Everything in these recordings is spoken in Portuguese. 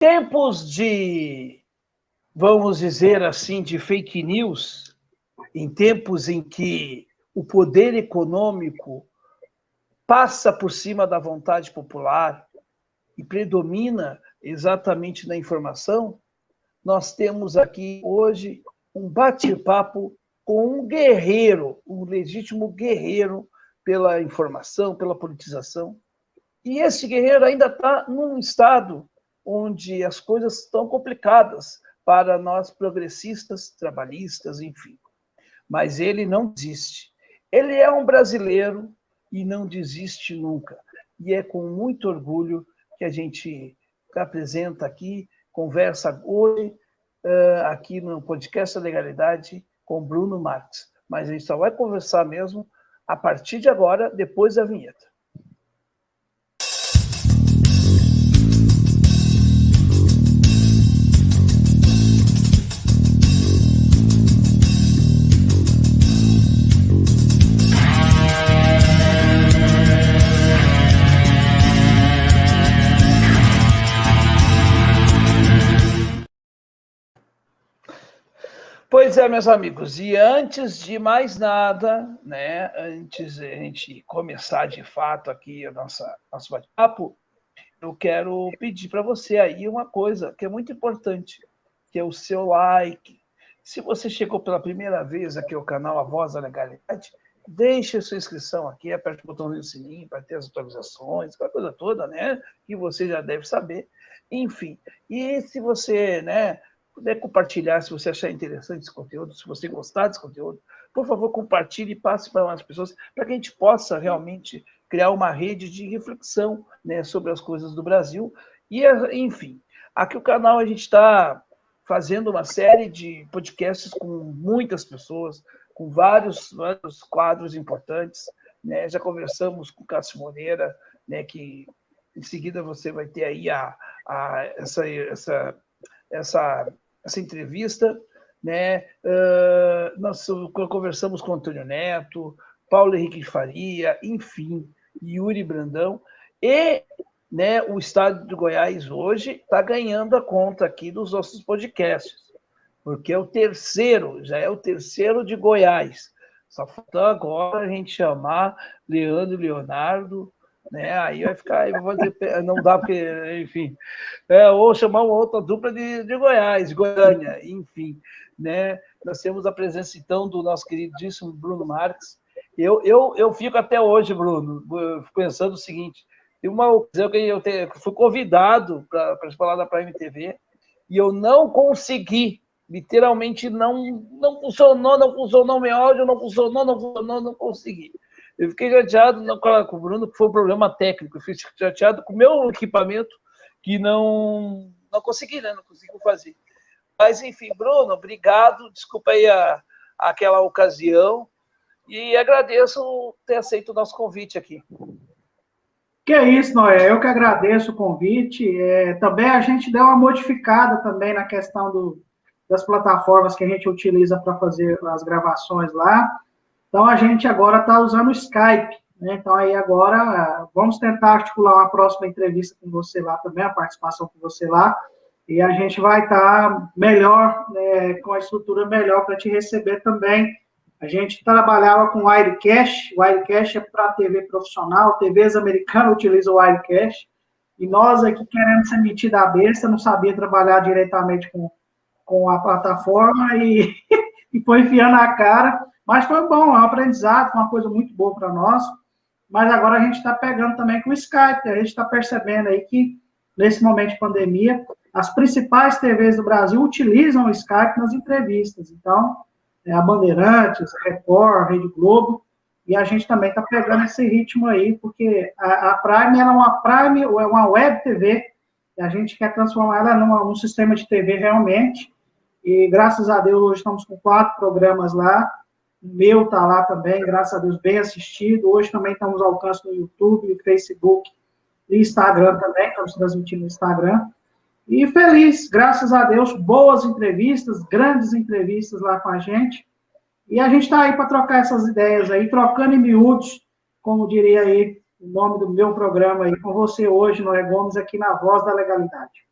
Tempos de, vamos dizer assim, de fake news, em tempos em que o poder econômico passa por cima da vontade popular e predomina exatamente na informação, nós temos aqui hoje um bate-papo com um guerreiro, um legítimo guerreiro pela informação, pela politização. E esse guerreiro ainda está num estado onde as coisas estão complicadas para nós progressistas, trabalhistas, enfim. Mas ele não desiste. Ele é um brasileiro e não desiste nunca. E é com muito orgulho que a gente apresenta aqui, conversa hoje, aqui no podcast da Legalidade, com Bruno Marques. Mas a gente só vai conversar mesmo a partir de agora, depois da vinheta. Pois é, meus amigos, e antes de mais nada, né, antes de a gente começar de fato aqui o nosso bate-papo, eu quero pedir para você aí uma coisa que é muito importante, que é o seu like. Se você chegou pela primeira vez aqui ao canal A Voz da Legalidade, deixe a sua inscrição aqui, aperte o botãozinho do sininho para ter as atualizações, aquela coisa toda, né, que você já deve saber. Enfim, e se você, né, puder compartilhar, se você achar interessante esse conteúdo, se você gostar desse conteúdo, por favor, compartilhe e passe para mais pessoas, para que a gente possa realmente criar uma rede de reflexão, né, sobre as coisas do Brasil. E, enfim, aqui o canal a gente está fazendo uma série de podcasts com muitas pessoas, com vários quadros importantes, né? Já conversamos com o Cássio Moreira, né, que em seguida você vai ter aí essa entrevista, né? Nós conversamos com Antônio Neto, Paulo Henrique Faria, enfim, Yuri Brandão, e, né, o estado de Goiás hoje está ganhando a conta aqui dos nossos podcasts, porque é o terceiro, já é o terceiro de Goiás. Só falta agora a gente chamar Leandro e Leonardo, né? Aí vai ficar, aí vou dizer, não dá porque, enfim, ou chamar uma outra dupla de Goiás, Goiânia, enfim, né? Nós temos a presença então do nosso queridíssimo Bruno Marques. Eu fico até hoje, Bruno, pensando o seguinte: tem uma ocasião que eu fui convidado para falar da Prime TV e eu não consegui, literalmente não funcionou meu áudio, não funcionou, não consegui. Eu fiquei chateado com o Bruno, que foi um problema técnico. Eu fiquei chateado com o meu equipamento, que não consegui, né? Não conseguiu fazer. Mas, enfim, Bruno, obrigado. Desculpa aí aquela ocasião. E agradeço ter aceito o nosso convite aqui. Que é isso, Noé. Eu que agradeço o convite. Também a gente deu uma modificada também na questão das plataformas que a gente utiliza para fazer as gravações lá. Então, a gente agora está usando o Skype, né? Então, aí agora, vamos tentar articular uma próxima entrevista com você lá também, a participação com você lá, e a gente vai estar melhor, né, com a estrutura melhor para te receber também. A gente trabalhava com Wirecast, o Wirecast é para TV profissional, TVs americanas utilizam o Wirecast, e nós aqui querendo ser metido a besta, não sabia trabalhar diretamente com a plataforma, e foi enfiando a cara. Mas foi bom, é um aprendizado, foi uma coisa muito boa para nós. Mas agora a gente está pegando também com o Skype, a gente está percebendo aí que, nesse momento de pandemia, as principais TVs do Brasil utilizam o Skype nas entrevistas. Então, a Bandeirantes, a Record, a Rede Globo, e a gente também está pegando esse ritmo aí, porque a Prime ela é uma web TV, e a gente quer transformar ela num sistema de TV realmente, e graças a Deus hoje estamos com 4 programas lá, o meu está lá também, graças a Deus, bem assistido. Hoje também estamos ao alcance no YouTube, no Facebook e Instagram também, estamos transmitindo no Instagram. E feliz, graças a Deus, boas entrevistas, grandes entrevistas lá com a gente. E a gente está aí para trocar essas ideias aí, trocando em miúdos, como diria aí o nome do meu programa aí, com você hoje, Noé Gomes, aqui na Voz da Legalidade.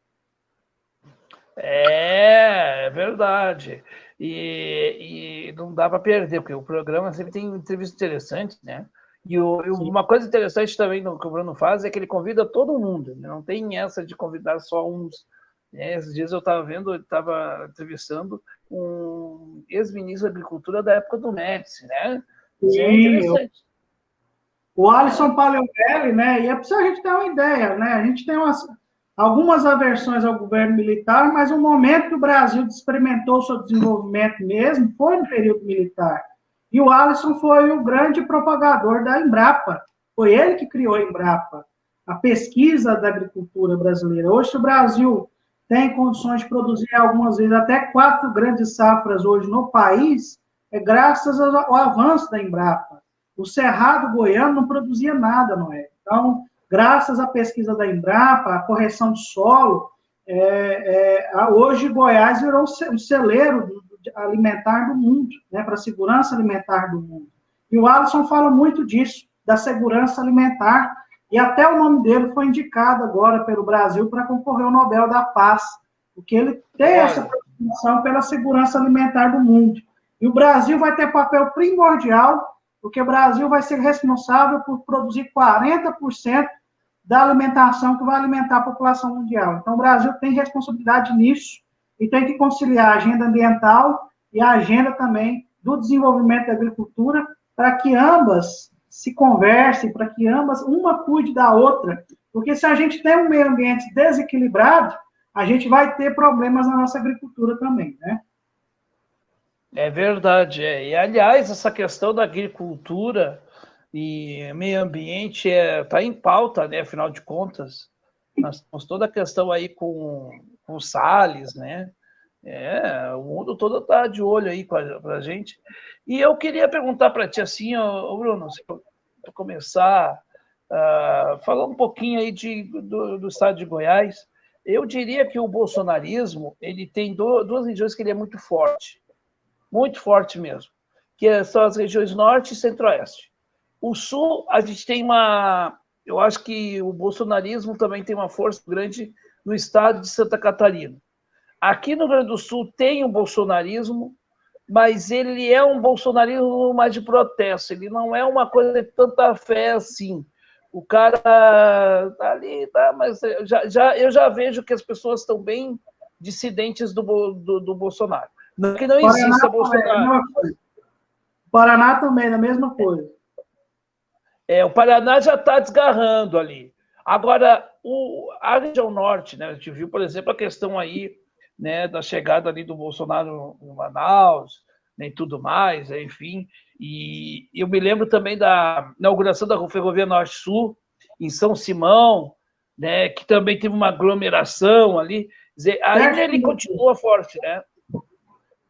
É verdade. E não dá para perder, porque o programa sempre tem entrevistas interessantes, né? E uma coisa interessante também que o Bruno faz é que ele convida todo mundo, né? Não tem essa de convidar só uns. Né? Esses dias eu estava vendo, ele estava entrevistando um ex-ministro da Agricultura da época do Médici, né? Isso é Sim, interessante. o Alisson Paleovelli, né? E é para a gente ter uma ideia, né? A gente tem algumas aversões ao governo militar, mas o momento que o Brasil experimentou seu desenvolvimento mesmo foi no período militar. E o Alisson foi o grande propagador da Embrapa. Foi ele que criou a Embrapa, a pesquisa da agricultura brasileira. Hoje, o Brasil tem condições de produzir algumas vezes até 4 grandes safras hoje no país, é graças ao avanço da Embrapa. O Cerrado goiano não produzia nada, não é? Então, graças à pesquisa da Embrapa, à correção de solo, hoje Goiás virou um celeiro alimentar do mundo, né, para a segurança alimentar do mundo. E o Alisson fala muito disso, da segurança alimentar, e até o nome dele foi indicado agora pelo Brasil para concorrer ao Nobel da Paz, porque ele tem essa preocupação pela segurança alimentar do mundo. E o Brasil vai ter papel primordial, porque o Brasil vai ser responsável por produzir 40% da alimentação que vai alimentar a população mundial. Então, o Brasil tem responsabilidade nisso e tem que conciliar a agenda ambiental e a agenda também do desenvolvimento da agricultura para que ambas se conversem, para que ambas, uma cuide da outra. Porque se a gente tem um meio ambiente desequilibrado, a gente vai ter problemas na nossa agricultura também, né? É verdade. E, aliás, essa questão da agricultura e meio ambiente está em pauta, né? Afinal de contas, nós temos toda a questão aí com o Salles, né? O mundo todo está de olho aí para a gente. E eu queria perguntar para ti assim, Bruno, para começar a falar um pouquinho aí do estado de Goiás. Eu diria que o bolsonarismo ele tem duas regiões que ele é muito forte mesmo, que são as regiões norte e centro-oeste. O sul, a gente tem eu acho que o bolsonarismo também tem uma força grande no estado de Santa Catarina. Aqui no Rio Grande do Sul tem o bolsonarismo, mas ele é um bolsonarismo mais de protesto, ele não é uma coisa de tanta fé assim. O cara ali, tá, mas eu já vejo que as pessoas estão bem dissidentes do Bolsonaro. Não que não exista Bolsonaro. Paraná também, a mesma coisa. O Paraná já está desgarrando ali. Agora, a região norte, né, a gente viu, por exemplo, a questão aí, né, da chegada ali do Bolsonaro em Manaus, né, e tudo mais, enfim. E eu me lembro também da inauguração da Ferrovia Norte-Sul, em São Simão, né, que também teve uma aglomeração ali. Quer dizer, ainda ele continua forte, né?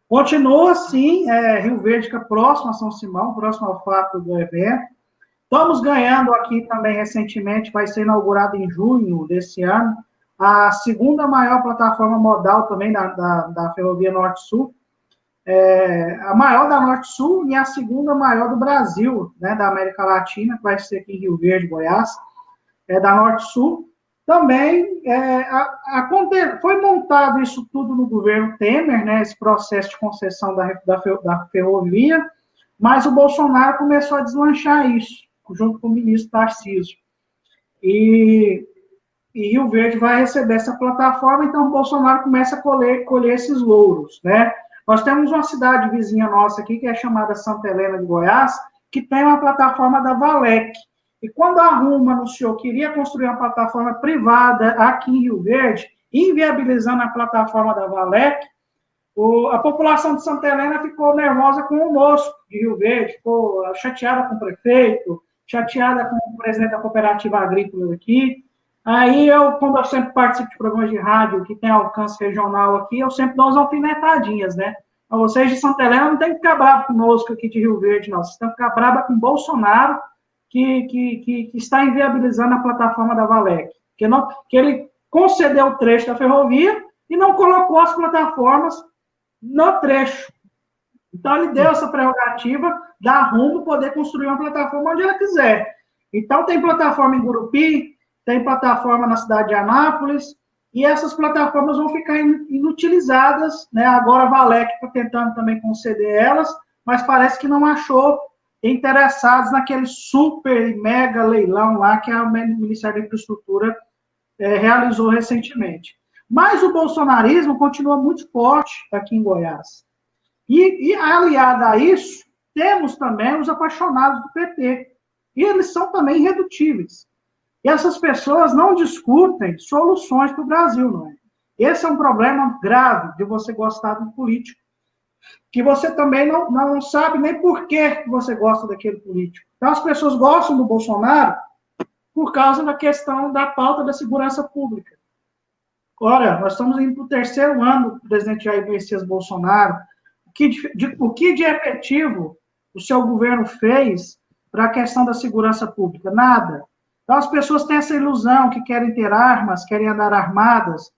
Continua, sim. Rio Verde fica próximo a São Simão, próximo ao fato do evento. Estamos ganhando aqui também recentemente, vai ser inaugurado em junho desse ano, a segunda maior plataforma modal também da Ferrovia Norte-Sul, a maior da Norte-Sul e a segunda maior do Brasil, né, da América Latina, que vai ser aqui em Rio Verde, Goiás, da Norte-Sul. Também foi montado isso tudo no governo Temer, né, esse processo de concessão da ferrovia, mas o Bolsonaro começou a deslanchar isso, junto com o ministro Tarcísio. E Rio Verde vai receber essa plataforma, então o Bolsonaro começa a colher esses louros, né? Nós temos uma cidade vizinha nossa aqui, que é chamada Santa Helena de Goiás, que tem uma plataforma da Valec. E quando a Rumo anunciou que iria construir uma plataforma privada aqui em Rio Verde, inviabilizando a plataforma da Valec, a população de Santa Helena ficou nervosa conosco, de Rio Verde, ficou chateada com o prefeito, chateada com o presidente da cooperativa agrícola aqui. Aí, quando eu sempre participo de programas de rádio que tem alcance regional aqui, eu sempre dou umas alfinetadinhas, né? Então, vocês de Santa Helena não tem que ficar bravo conosco aqui de Rio Verde, não. Vocês têm que ficar bravo com o Bolsonaro, que está inviabilizando a plataforma da Valec. Que ele concedeu o trecho da ferrovia e não colocou as plataformas no trecho. Então, ele deu essa prerrogativa da Rumo poder construir uma plataforma onde ela quiser. Então, tem plataforma em Gurupi, tem plataforma na cidade de Anápolis, e essas plataformas vão ficar inutilizadas, né? Agora a Valec está tentando também conceder elas, mas parece que não achou interessados naquele super mega leilão lá que o Ministério da Infraestrutura realizou recentemente. Mas o bolsonarismo continua muito forte aqui em Goiás. E aliado a isso, temos também os apaixonados do PT. E eles são também irredutíveis. E essas pessoas não discutem soluções para o Brasil, não é? Esse é um problema grave de você gostar de um político, que você também não sabe nem por que você gosta daquele político. Então, as pessoas gostam do Bolsonaro por causa da questão da pauta da segurança pública. Ora, nós estamos indo para o 3º ano do presidente Jair Messias Bolsonaro. O que de efetivo o seu governo fez para a questão da segurança pública? Nada. Então, as pessoas têm essa ilusão que querem ter armas, querem andar armadas.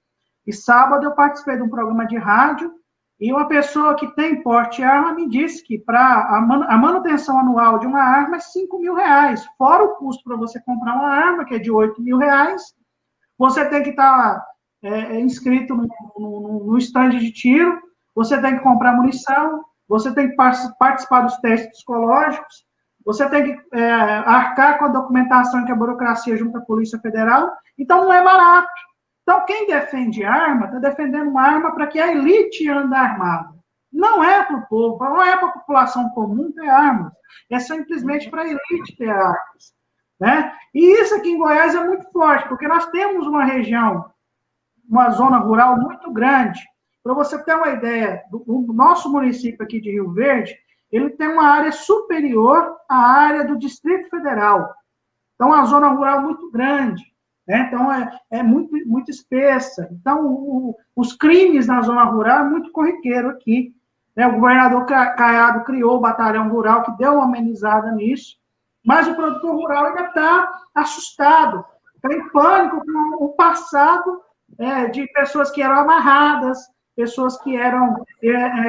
E sábado eu participei de um programa de rádio e uma pessoa que tem porte de arma me disse que para a manutenção anual de uma arma é R$5.000, fora o custo para você comprar uma arma, que é de R$8.000, você tem que estar inscrito no stand de tiro, você tem que comprar munição, você tem que participar dos testes psicológicos, você tem que arcar com a documentação que a burocracia junto à Polícia Federal, então não é barato. Então, quem defende arma, está defendendo uma arma para que a elite ande armada. Não é para o povo, não é para a população comum ter armas, é simplesmente para a elite ter armas. Né? E isso aqui em Goiás é muito forte, porque nós temos uma região, uma zona rural muito grande. Para você ter uma ideia, o nosso município aqui de Rio Verde, ele tem uma área superior à área do Distrito Federal. Então, é uma zona rural muito grande. Né? Então, é muito, muito espessa. Então, os crimes na zona rural é muito corriqueiro aqui. Né? O governador Caiado criou o batalhão rural, que deu uma amenizada nisso, mas o produtor rural ainda está assustado, está em pânico com o passado de pessoas que eram amarradas, pessoas que eram,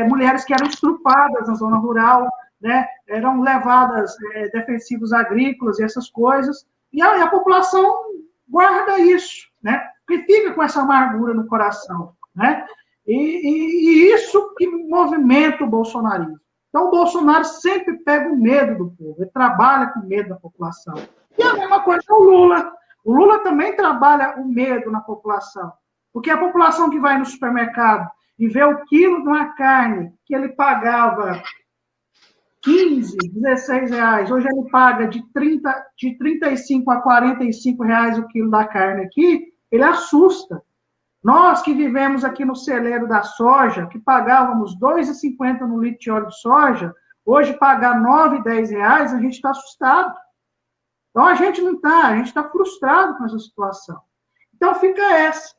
mulheres que eram estrupadas na zona rural, né? Eram levadas defensivos agrícolas e essas coisas, e a população guarda isso, né? Porque fica com essa amargura no coração, né? E isso que movimenta o bolsonarismo. Então, o Bolsonaro sempre pega o medo do povo, ele trabalha com medo da população. E a mesma coisa com o Lula. O Lula também trabalha o medo na população, porque a população que vai no supermercado e vê o quilo de uma carne que ele pagava 15, 16 reais, hoje ele paga de 35 a 45 reais o quilo da carne aqui, ele assusta. Nós que vivemos aqui no celeiro da soja, que pagávamos R$ 2,50 no litro de óleo de soja, hoje pagar R$ 9, 10 reais, a gente está assustado. Então, a gente não está, a gente está frustrado com essa situação. Então, fica essa.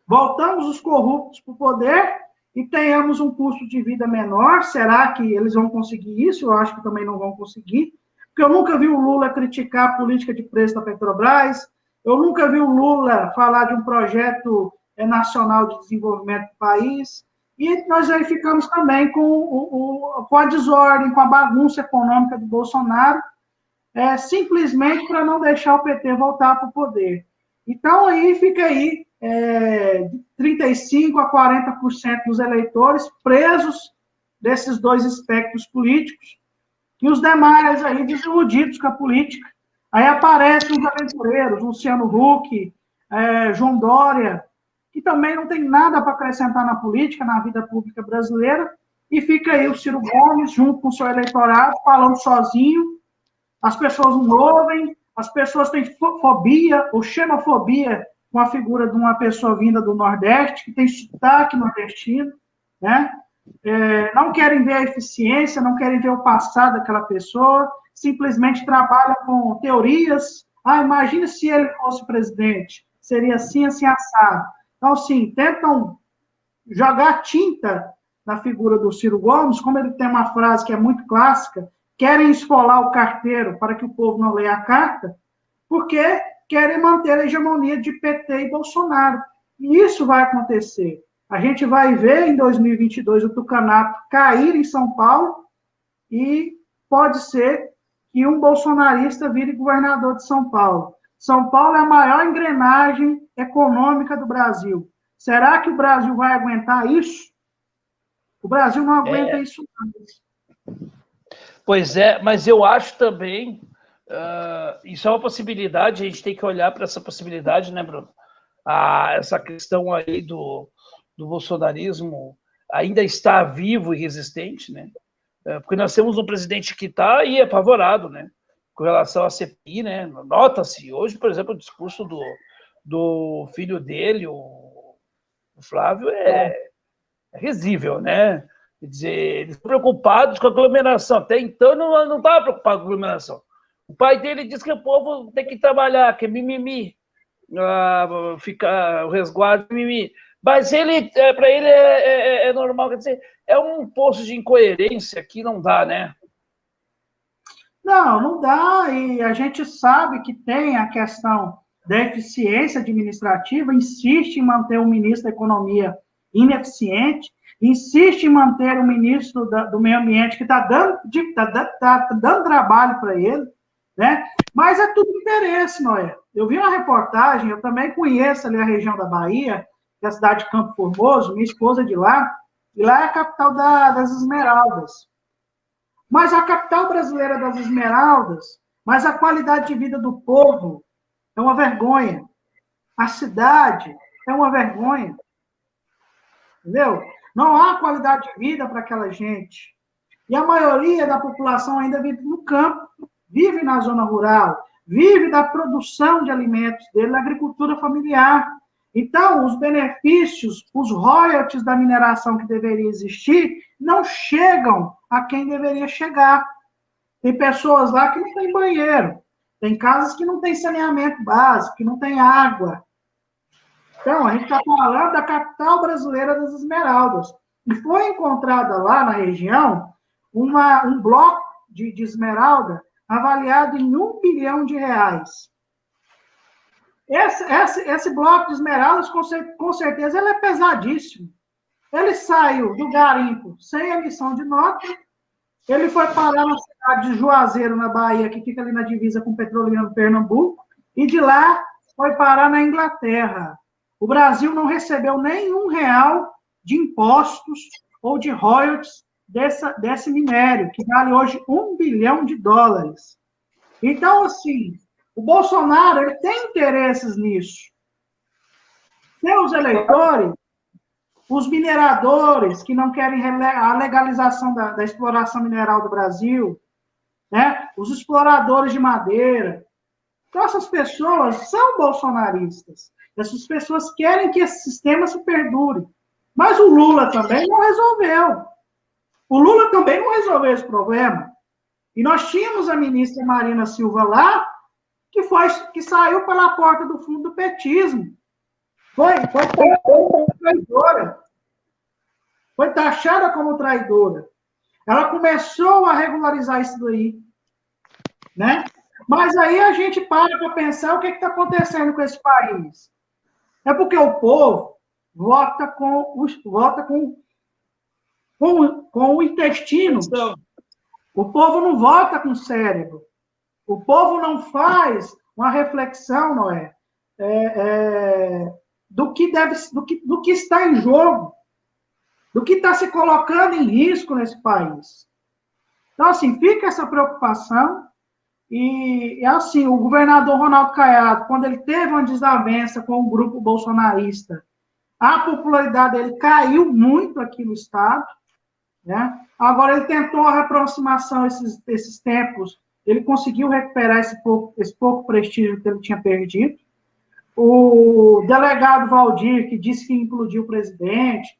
Voltamos os corruptos para o poder e tenhamos um custo de vida menor. Será que eles vão conseguir isso? Eu acho que também não vão conseguir. Porque eu nunca vi o Lula criticar a política de preço da Petrobras, eu nunca vi o Lula falar de um projeto nacional de desenvolvimento do país, e nós aí ficamos também com a desordem, com a bagunça econômica do Bolsonaro, simplesmente para não deixar o PT voltar para o poder. Então, aí fica aí, de 35% a 40% dos eleitores presos desses dois espectros políticos, e os demais aí desiludidos com a política. Aí aparecem os aventureiros, Luciano Huck, João Dória, que também não tem nada para acrescentar na política, na vida pública brasileira, e fica aí o Ciro Gomes, junto com o seu eleitorado, falando sozinho, as pessoas não ouvem, as pessoas têm fobia ou xenofobia com a figura de uma pessoa vinda do Nordeste, que tem sotaque nordestino, né? Não querem ver a eficiência, não querem ver o passado daquela pessoa, simplesmente trabalha com teorias. Imagina se ele fosse presidente, seria assim, assim, assado. Então, assim, tentam jogar tinta na figura do Ciro Gomes, como ele tem uma frase que é muito clássica, querem esfolar o carteiro para que o povo não leia a carta, porque querem manter a hegemonia de PT e Bolsonaro. E isso vai acontecer. A gente vai ver em 2022 o tucanato cair em São Paulo e pode ser que um bolsonarista vire governador de São Paulo. São Paulo é a maior engrenagem econômica do Brasil. Será que o Brasil vai aguentar isso? O Brasil não aguenta isso mais. Pois é, mas eu acho também, isso é uma possibilidade, a gente tem que olhar para essa possibilidade, né, Bruno? Essa questão aí do bolsonarismo ainda está vivo e resistente, né? Porque nós temos um presidente que está aí apavorado, né? Com relação à CPI, né? Nota-se hoje, por exemplo, o discurso do filho dele, o Flávio, é risível, né? Quer dizer, eles estão preocupados com a aglomeração. Até então não estava preocupado com a aglomeração. O pai dele diz que o povo tem que trabalhar, que é mimimi, ficar o resguardo mimimi. Mas ele, para ele é normal, quer dizer, é um poço de incoerência que não dá, né? Não dá, e a gente sabe que tem a questão da eficiência administrativa, insiste em manter o ministro da Economia ineficiente, insiste em manter o ministro do Meio Ambiente, que está dando trabalho para ele, né? Mas é tudo interesse, Noé. Eu vi uma reportagem, eu também conheço ali a região da Bahia, que é a cidade de Campo Formoso, minha esposa é de lá, e lá é a capital das Esmeraldas. Mas a capital brasileira das Esmeraldas, mas a qualidade de vida do povo é uma vergonha. A cidade é uma vergonha. Entendeu? Não há qualidade de vida para aquela gente. E a maioria da população ainda vive no campo, vive na zona rural, vive da produção de alimentos dele, na agricultura familiar. Então, os benefícios, os royalties da mineração que deveria existir, não chegam a quem deveria chegar. Tem pessoas lá que não têm banheiro, tem casas que não têm saneamento básico, que não têm água. Então, a gente está falando da capital brasileira das Esmeraldas. E foi encontrada lá na região um bloco de esmeralda avaliado em R$ 1 bilhão. Esse bloco de esmeraldas, com certeza, ele é pesadíssimo. Ele saiu do garimpo sem emissão de nota, ele foi parar na cidade de Juazeiro, na Bahia, que fica ali na divisa com Petrolina, no Pernambuco, e de lá foi parar na Inglaterra. O Brasil não recebeu nenhum real de impostos ou de royalties desse minério, que vale hoje US$ 1 bilhão. Então, assim, o Bolsonaro ele tem interesses nisso. Seus eleitores, os mineradores que não querem a legalização da exploração mineral do Brasil, né? Os exploradores de madeira. Então, essas pessoas são bolsonaristas. Essas pessoas querem que esse sistema se perdure. Mas o Lula também não resolveu. O Lula também não resolveu esse problema. E nós tínhamos a ministra Marina Silva lá, que saiu pela porta do fundo do petismo. Foi traidora. Foi taxada como traidora. Ela começou a regularizar isso daí, né? Mas aí a gente para pensar o que está acontecendo com esse país. É porque o povo vota com o intestino. O povo não vota com o cérebro. O povo não faz uma reflexão, Noé, do que está em jogo, do que está se colocando em risco nesse país. Então, assim, fica essa preocupação. E assim, o governador Ronaldo Caiado, quando ele teve uma desavença com o grupo bolsonarista, a popularidade dele caiu muito aqui no estado, né? Agora ele tentou a reaproximação esses tempos, ele conseguiu recuperar esse pouco prestígio que ele tinha perdido. O delegado Valdir, que disse que implodiu o presidente,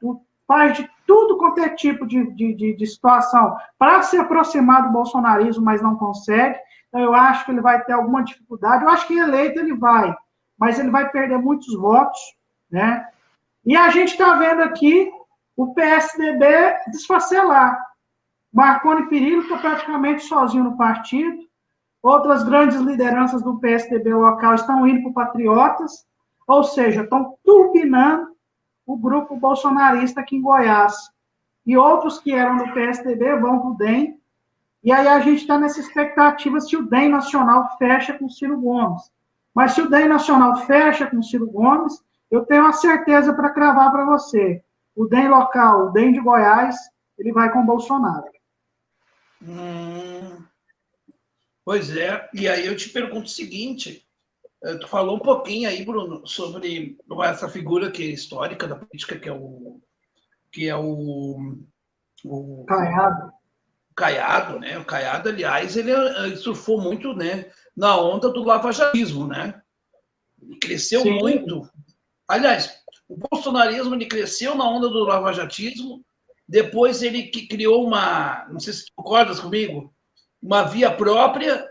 faz de tudo quanto é tipo de situação para se aproximar do bolsonarismo, mas não consegue. Então, eu acho que ele vai ter alguma dificuldade. Eu acho que eleito ele vai, mas ele vai perder muitos votos, né? E a gente está vendo aqui o PSDB desfacelar. Marconi Perillo está praticamente sozinho no partido. Outras grandes lideranças do PSDB local estão indo para o Patriotas, ou seja, estão turbinando o grupo bolsonarista aqui em Goiás. E outros que eram do PSDB vão para o DEM. E aí a gente está nessa expectativa se o DEM nacional fecha com o Ciro Gomes. Mas se o DEM nacional fecha com o Ciro Gomes, eu tenho uma certeza para cravar para você. O DEM local, o DEM de Goiás, ele vai com o Bolsonaro. Pois é, e aí eu te pergunto o seguinte, tu falou um pouquinho aí, Bruno, sobre essa figura que é histórica da política, que é o Caiado. Caiado, né? O Caiado, aliás, ele surfou muito, né, na onda do lavajatismo, né? Ele cresceu Sim. muito. Aliás, o bolsonarismo ele cresceu na onda do lavajatismo, depois ele criou uma, não sei se tu concordas comigo, uma via própria,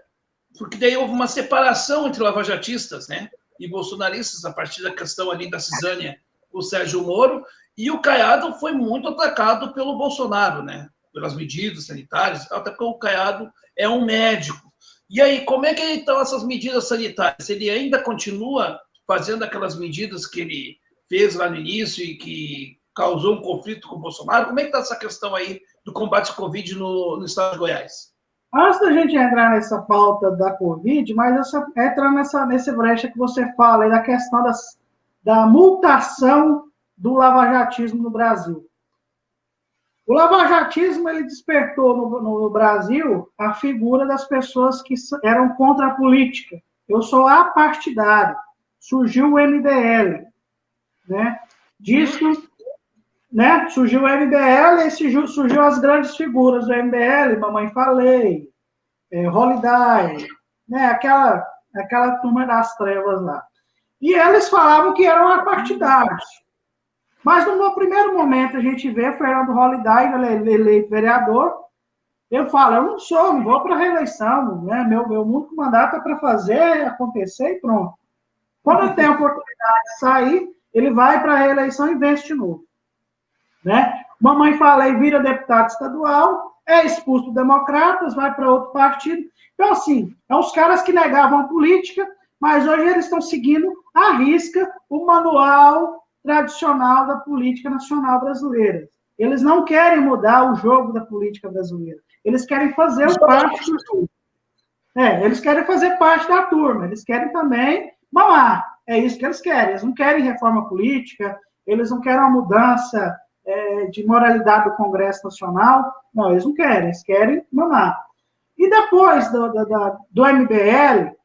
porque daí houve uma separação entre lavajatistas, né, e bolsonaristas a partir da questão ali da cisânia com o Sérgio Moro, e o Caiado foi muito atacado pelo Bolsonaro, né, pelas medidas sanitárias, até porque o Caiado é um médico. E aí, como é que estão essas medidas sanitárias? Ele ainda continua fazendo aquelas medidas que ele fez lá no início e que causou um conflito com o Bolsonaro? Como é que está essa questão aí do combate à Covid no estado de Goiás? Antes da gente entrar nessa pauta da Covid, mas entra nesse brecha que você fala aí da questão da mutação do lavajatismo no Brasil. O lavajatismo ele despertou no Brasil a figura das pessoas que eram contra a política. Eu sou apartidário. Surgiu o MBL, né? Disso, né? Surgiu o MBL e surgiu as grandes figuras do MBL, Mamãe Falei, Holiday, né? Aquela turma das trevas lá. E eles falavam que eram apartidários. Mas no primeiro momento a gente vê Fernando Holiday, eleito vereador, eu falo, eu não vou para a reeleição, né? Meu único mandato é para fazer acontecer e pronto. Quando ele tem a oportunidade de sair, ele vai para a reeleição e vence de novo. Né? Mamãe Falei vira deputado estadual, é expulso do Democratas, vai para outro partido. Então, assim, é os caras que negavam a política, mas hoje eles estão seguindo à risca o manual tradicional da política nacional brasileira. Eles não querem mudar o jogo da política brasileira. Eles querem fazer parte do jogo. Eles querem fazer parte da turma. Eles querem também mamar. É isso que eles querem. Eles não querem reforma política, eles não querem uma mudança de moralidade do Congresso Nacional. Não, eles não querem. Eles querem mamar. E depois do MBL,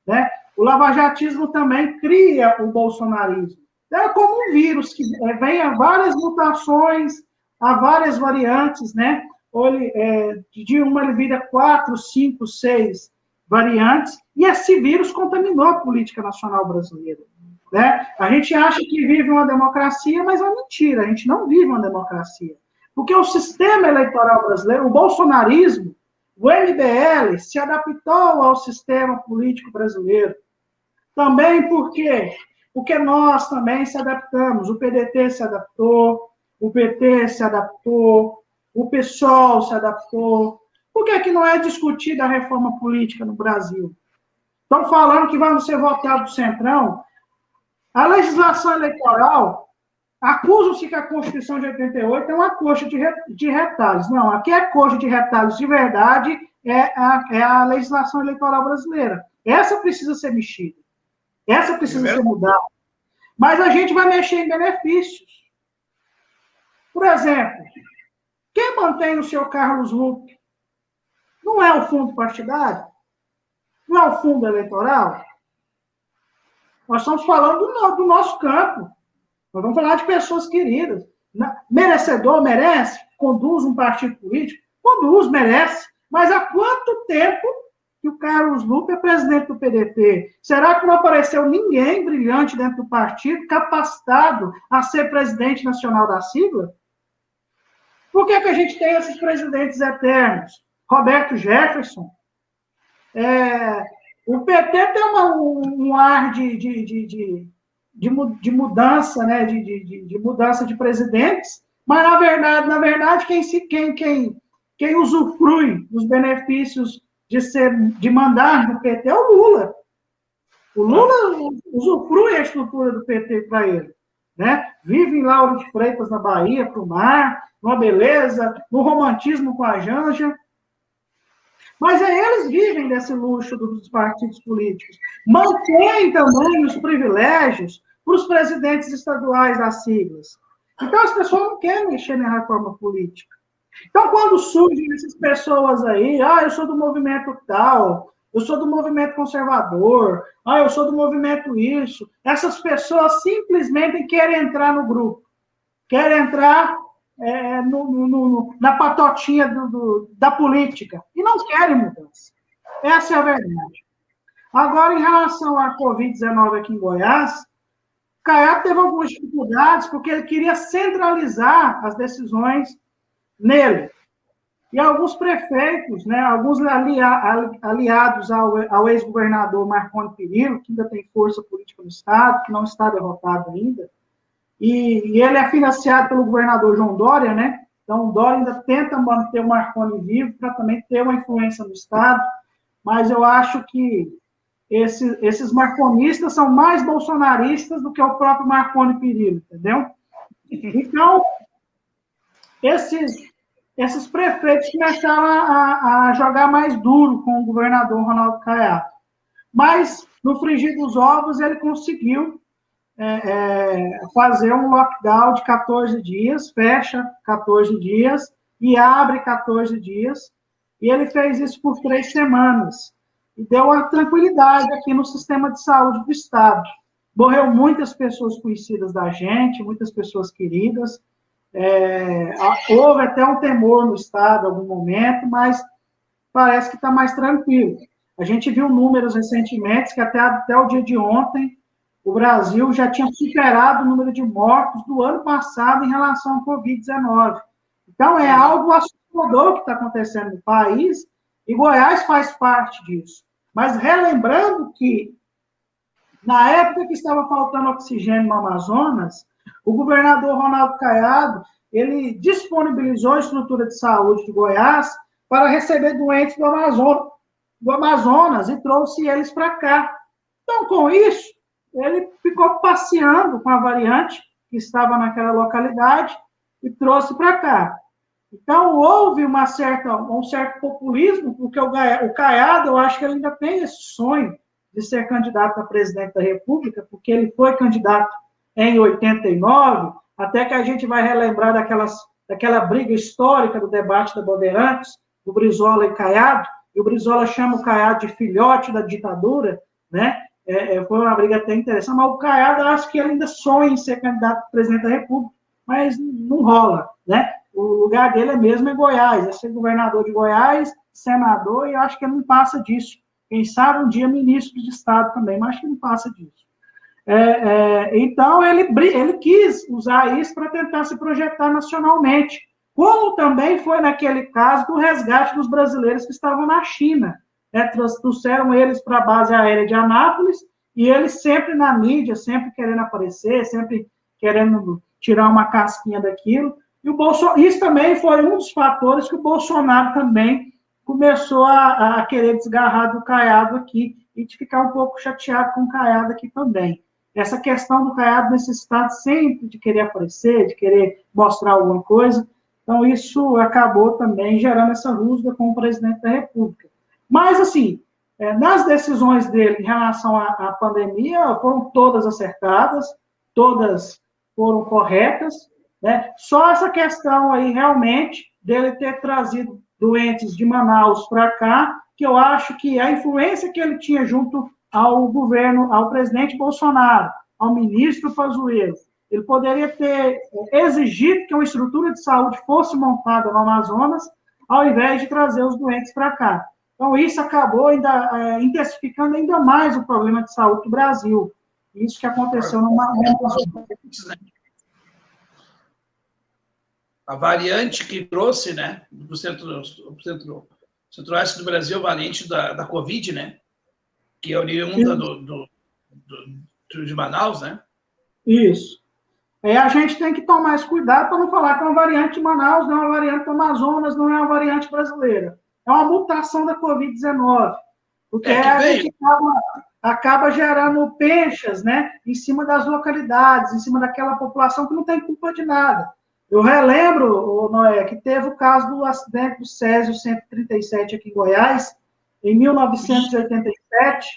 né, o lavajatismo também cria o bolsonarismo. É como um vírus que vem a várias mutações, a várias variantes, né? Ou de uma ele vira 4, 5, 6 variantes, e esse vírus contaminou a política nacional brasileira. Né? A gente acha que vive uma democracia, mas é mentira, a gente não vive uma democracia. Porque o sistema eleitoral brasileiro, o bolsonarismo, o MBL, se adaptou ao sistema político brasileiro. Também por quê? Porque nós também se adaptamos. O PDT se adaptou, o PT se adaptou, o PSOL se adaptou. Por que não é discutida a reforma política no Brasil? Estão falando que vamos ser votados do Centrão. A legislação eleitoral, acusam-se que a Constituição de 88 é uma coxa de retalhos. Não, aqui é coxa de retalhos de verdade, é a legislação eleitoral brasileira. Essa precisa ser mexida. Essa precisa ser mudada. Mas a gente vai mexer em benefícios. Por exemplo, quem mantém o seu Carlos Lupe não é o fundo partidário? Não é o fundo eleitoral? Nós estamos falando do nosso campo. Nós vamos falar de pessoas queridas. Merecedor, merece? Conduz um partido político? Conduz, merece. Mas há quanto tempo que o Carlos Lupe é presidente do PDT? Será que não apareceu ninguém brilhante dentro do partido, capacitado a ser presidente nacional da sigla? Por que a gente tem esses presidentes eternos? Roberto Jefferson. O PT tem um ar de mudança, né? de mudança de presidentes, mas, na verdade quem usufrui dos benefícios de mandar no PT é o Lula. O Lula usufrui a estrutura do PT para ele. Né? Vive em Lauro de Freitas, na Bahia, para o mar, numa beleza, no romantismo com a Janja. Mas eles vivem desse luxo dos partidos políticos. Mantêm também os privilégios para os presidentes estaduais das siglas. Então, as pessoas não querem mexer na reforma política. Então, quando surgem essas pessoas aí, eu sou do movimento tal, eu sou do movimento conservador, eu sou do movimento isso, essas pessoas simplesmente querem entrar no grupo, querem entrar na patotinha da política, e não querem mudança. Essa é a verdade. Agora, em relação à Covid-19 aqui em Goiás, Caiado teve algumas dificuldades, porque ele queria centralizar as decisões nele. E alguns prefeitos, né, alguns aliados ao ex-governador Marconi Perillo, que ainda tem força política no Estado, que não está derrotado ainda, e ele é financiado pelo governador João Dória, né? Então, o Dória ainda tenta manter o Marconi vivo para também ter uma influência no Estado, mas eu acho que esses marconistas são mais bolsonaristas do que o próprio Marconi Perillo, entendeu? Então, esses prefeitos começaram a jogar mais duro com o governador Ronaldo Caiado. Mas, no frigir dos ovos, ele conseguiu fazer um lockdown de 14 dias, fecha 14 dias e abre 14 dias. E ele fez isso por 3 semanas. E deu uma tranquilidade aqui no sistema de saúde do Estado. Morreu muitas pessoas conhecidas da gente, muitas pessoas queridas. Houve até um temor no Estado em algum momento, mas parece que está mais tranquilo. A gente viu números recentemente que até o dia de ontem, o Brasil já tinha superado o número de mortos do ano passado em relação à Covid-19. Então, é algo assustador que está acontecendo no país, e Goiás faz parte disso. Mas relembrando que, na época que estava faltando oxigênio no Amazonas, o governador Ronaldo Caiado, ele disponibilizou a estrutura de saúde de Goiás para receber doentes do Amazonas e trouxe eles para cá. Então, com isso, ele ficou passeando com a variante que estava naquela localidade e trouxe para cá. Então, houve um certo populismo, porque o Caiado, eu acho que ele ainda tem esse sonho de ser candidato a presidente da República, porque ele foi candidato em 89, até que a gente vai relembrar daquela briga histórica do debate da Bandeirantes, do Brizola e Caiado, e o Brizola chama o Caiado de filhote da ditadura, né? Foi uma briga até interessante, mas o Caiado, acho que ele ainda sonha em ser candidato a presidente da República, mas não rola, né? O lugar dele é Goiás, é ser governador de Goiás, senador, e eu acho que ele não passa disso. Quem sabe um dia ministro de Estado também, mas acho que não passa disso. Então, ele quis usar isso para tentar se projetar nacionalmente, como também foi naquele caso do resgate dos brasileiros que estavam na China. Trouxeram eles para a base aérea de Anápolis, e eles sempre na mídia, sempre querendo aparecer, sempre querendo tirar uma casquinha daquilo. E isso também foi um dos fatores que o Bolsonaro também começou a querer desgarrar do Caiado aqui, e de ficar um pouco chateado com o Caiado aqui também. Essa questão do Caiado necessitar sempre de querer aparecer, de querer mostrar alguma coisa, então isso acabou também gerando essa rusga com o presidente da República. Mas, assim, nas decisões dele em relação à pandemia, foram todas acertadas, todas foram corretas, né? Só essa questão aí, realmente, dele ter trazido doentes de Manaus para cá, que eu acho que a influência que ele tinha junto ao governo, ao presidente Bolsonaro, ao ministro Pazuello, ele poderia ter exigido que uma estrutura de saúde fosse montada no Amazonas, ao invés de trazer os doentes para cá. Então, isso acabou intensificando ainda mais o problema de saúde do Brasil. Isso que aconteceu numa... A variante que trouxe, né, do centro-oeste do Brasil, a variante da Covid, né, que é oriunda de Manaus, né? Isso. A gente tem que tomar mais cuidado para não falar que é uma variante de Manaus, não é uma variante do Amazonas, não é uma variante brasileira. É uma mutação da Covid-19. Porque a gente acaba gerando penchas, né, em cima das localidades, em cima daquela população que não tem culpa de nada. Eu relembro, Noé, que teve o caso do acidente do Césio 137 aqui em Goiás, em 1987,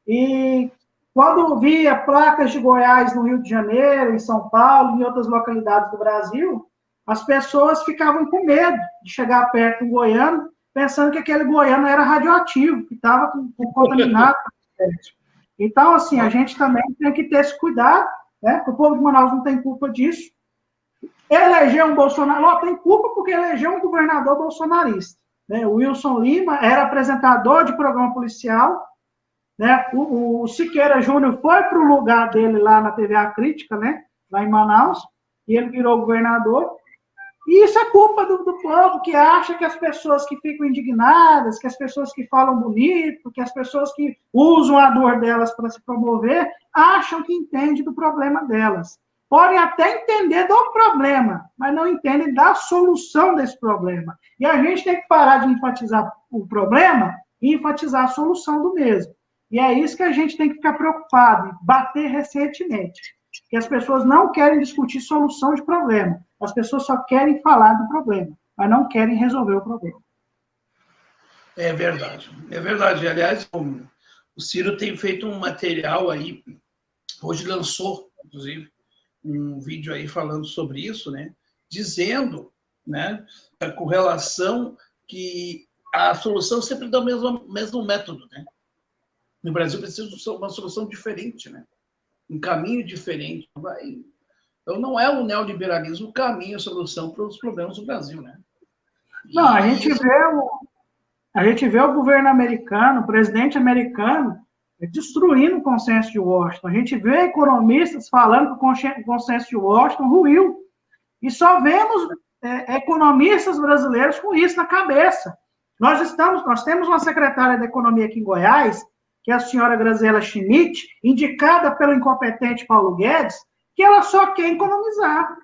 e quando eu via placas de Goiás no Rio de Janeiro, em São Paulo, em outras localidades do Brasil, as pessoas ficavam com medo de chegar perto do goiano, pensando que aquele goiano era radioativo, que estava contaminado. Então, assim, a gente também tem que ter esse cuidado, né? O povo de Manaus não tem culpa disso. Eleger um Bolsonaro, tem culpa porque elegeu um governador bolsonarista. Né? O Wilson Lima era apresentador de programa policial, né? O Siqueira Júnior foi para o lugar dele lá na TV A Crítica, né? Lá em Manaus, e ele virou governador. E isso é culpa do povo que acha que as pessoas que ficam indignadas, que as pessoas que falam bonito, que as pessoas que usam a dor delas para se promover, acham que entendem do problema delas. Podem até entender do problema, mas não entendem da solução desse problema. E a gente tem que parar de enfatizar o problema e enfatizar a solução do mesmo. E é isso que a gente tem que ficar preocupado, bater recentemente. Que as pessoas não querem discutir solução de problema. As pessoas só querem falar do problema, mas não querem resolver o problema. É verdade, é verdade. Aliás, o Ciro tem feito um material aí, hoje lançou, inclusive, um vídeo aí falando sobre isso, né? Dizendo, né, com relação que a solução sempre dá o mesmo método, né? No Brasil precisa de uma solução diferente, né? Um caminho diferente. Então, não é o neoliberalismo o caminho, a solução para os problemas do Brasil, né? Não, a gente vê o governo americano, o presidente americano, destruindo o consenso de Washington. A gente vê economistas falando que o consenso de Washington ruiu. E só vemos economistas brasileiros com isso na cabeça. Nós temos uma secretária da Economia aqui em Goiás, que é a senhora Graziela Schmidt, indicada pelo incompetente Paulo Guedes, que ela só quer economizar,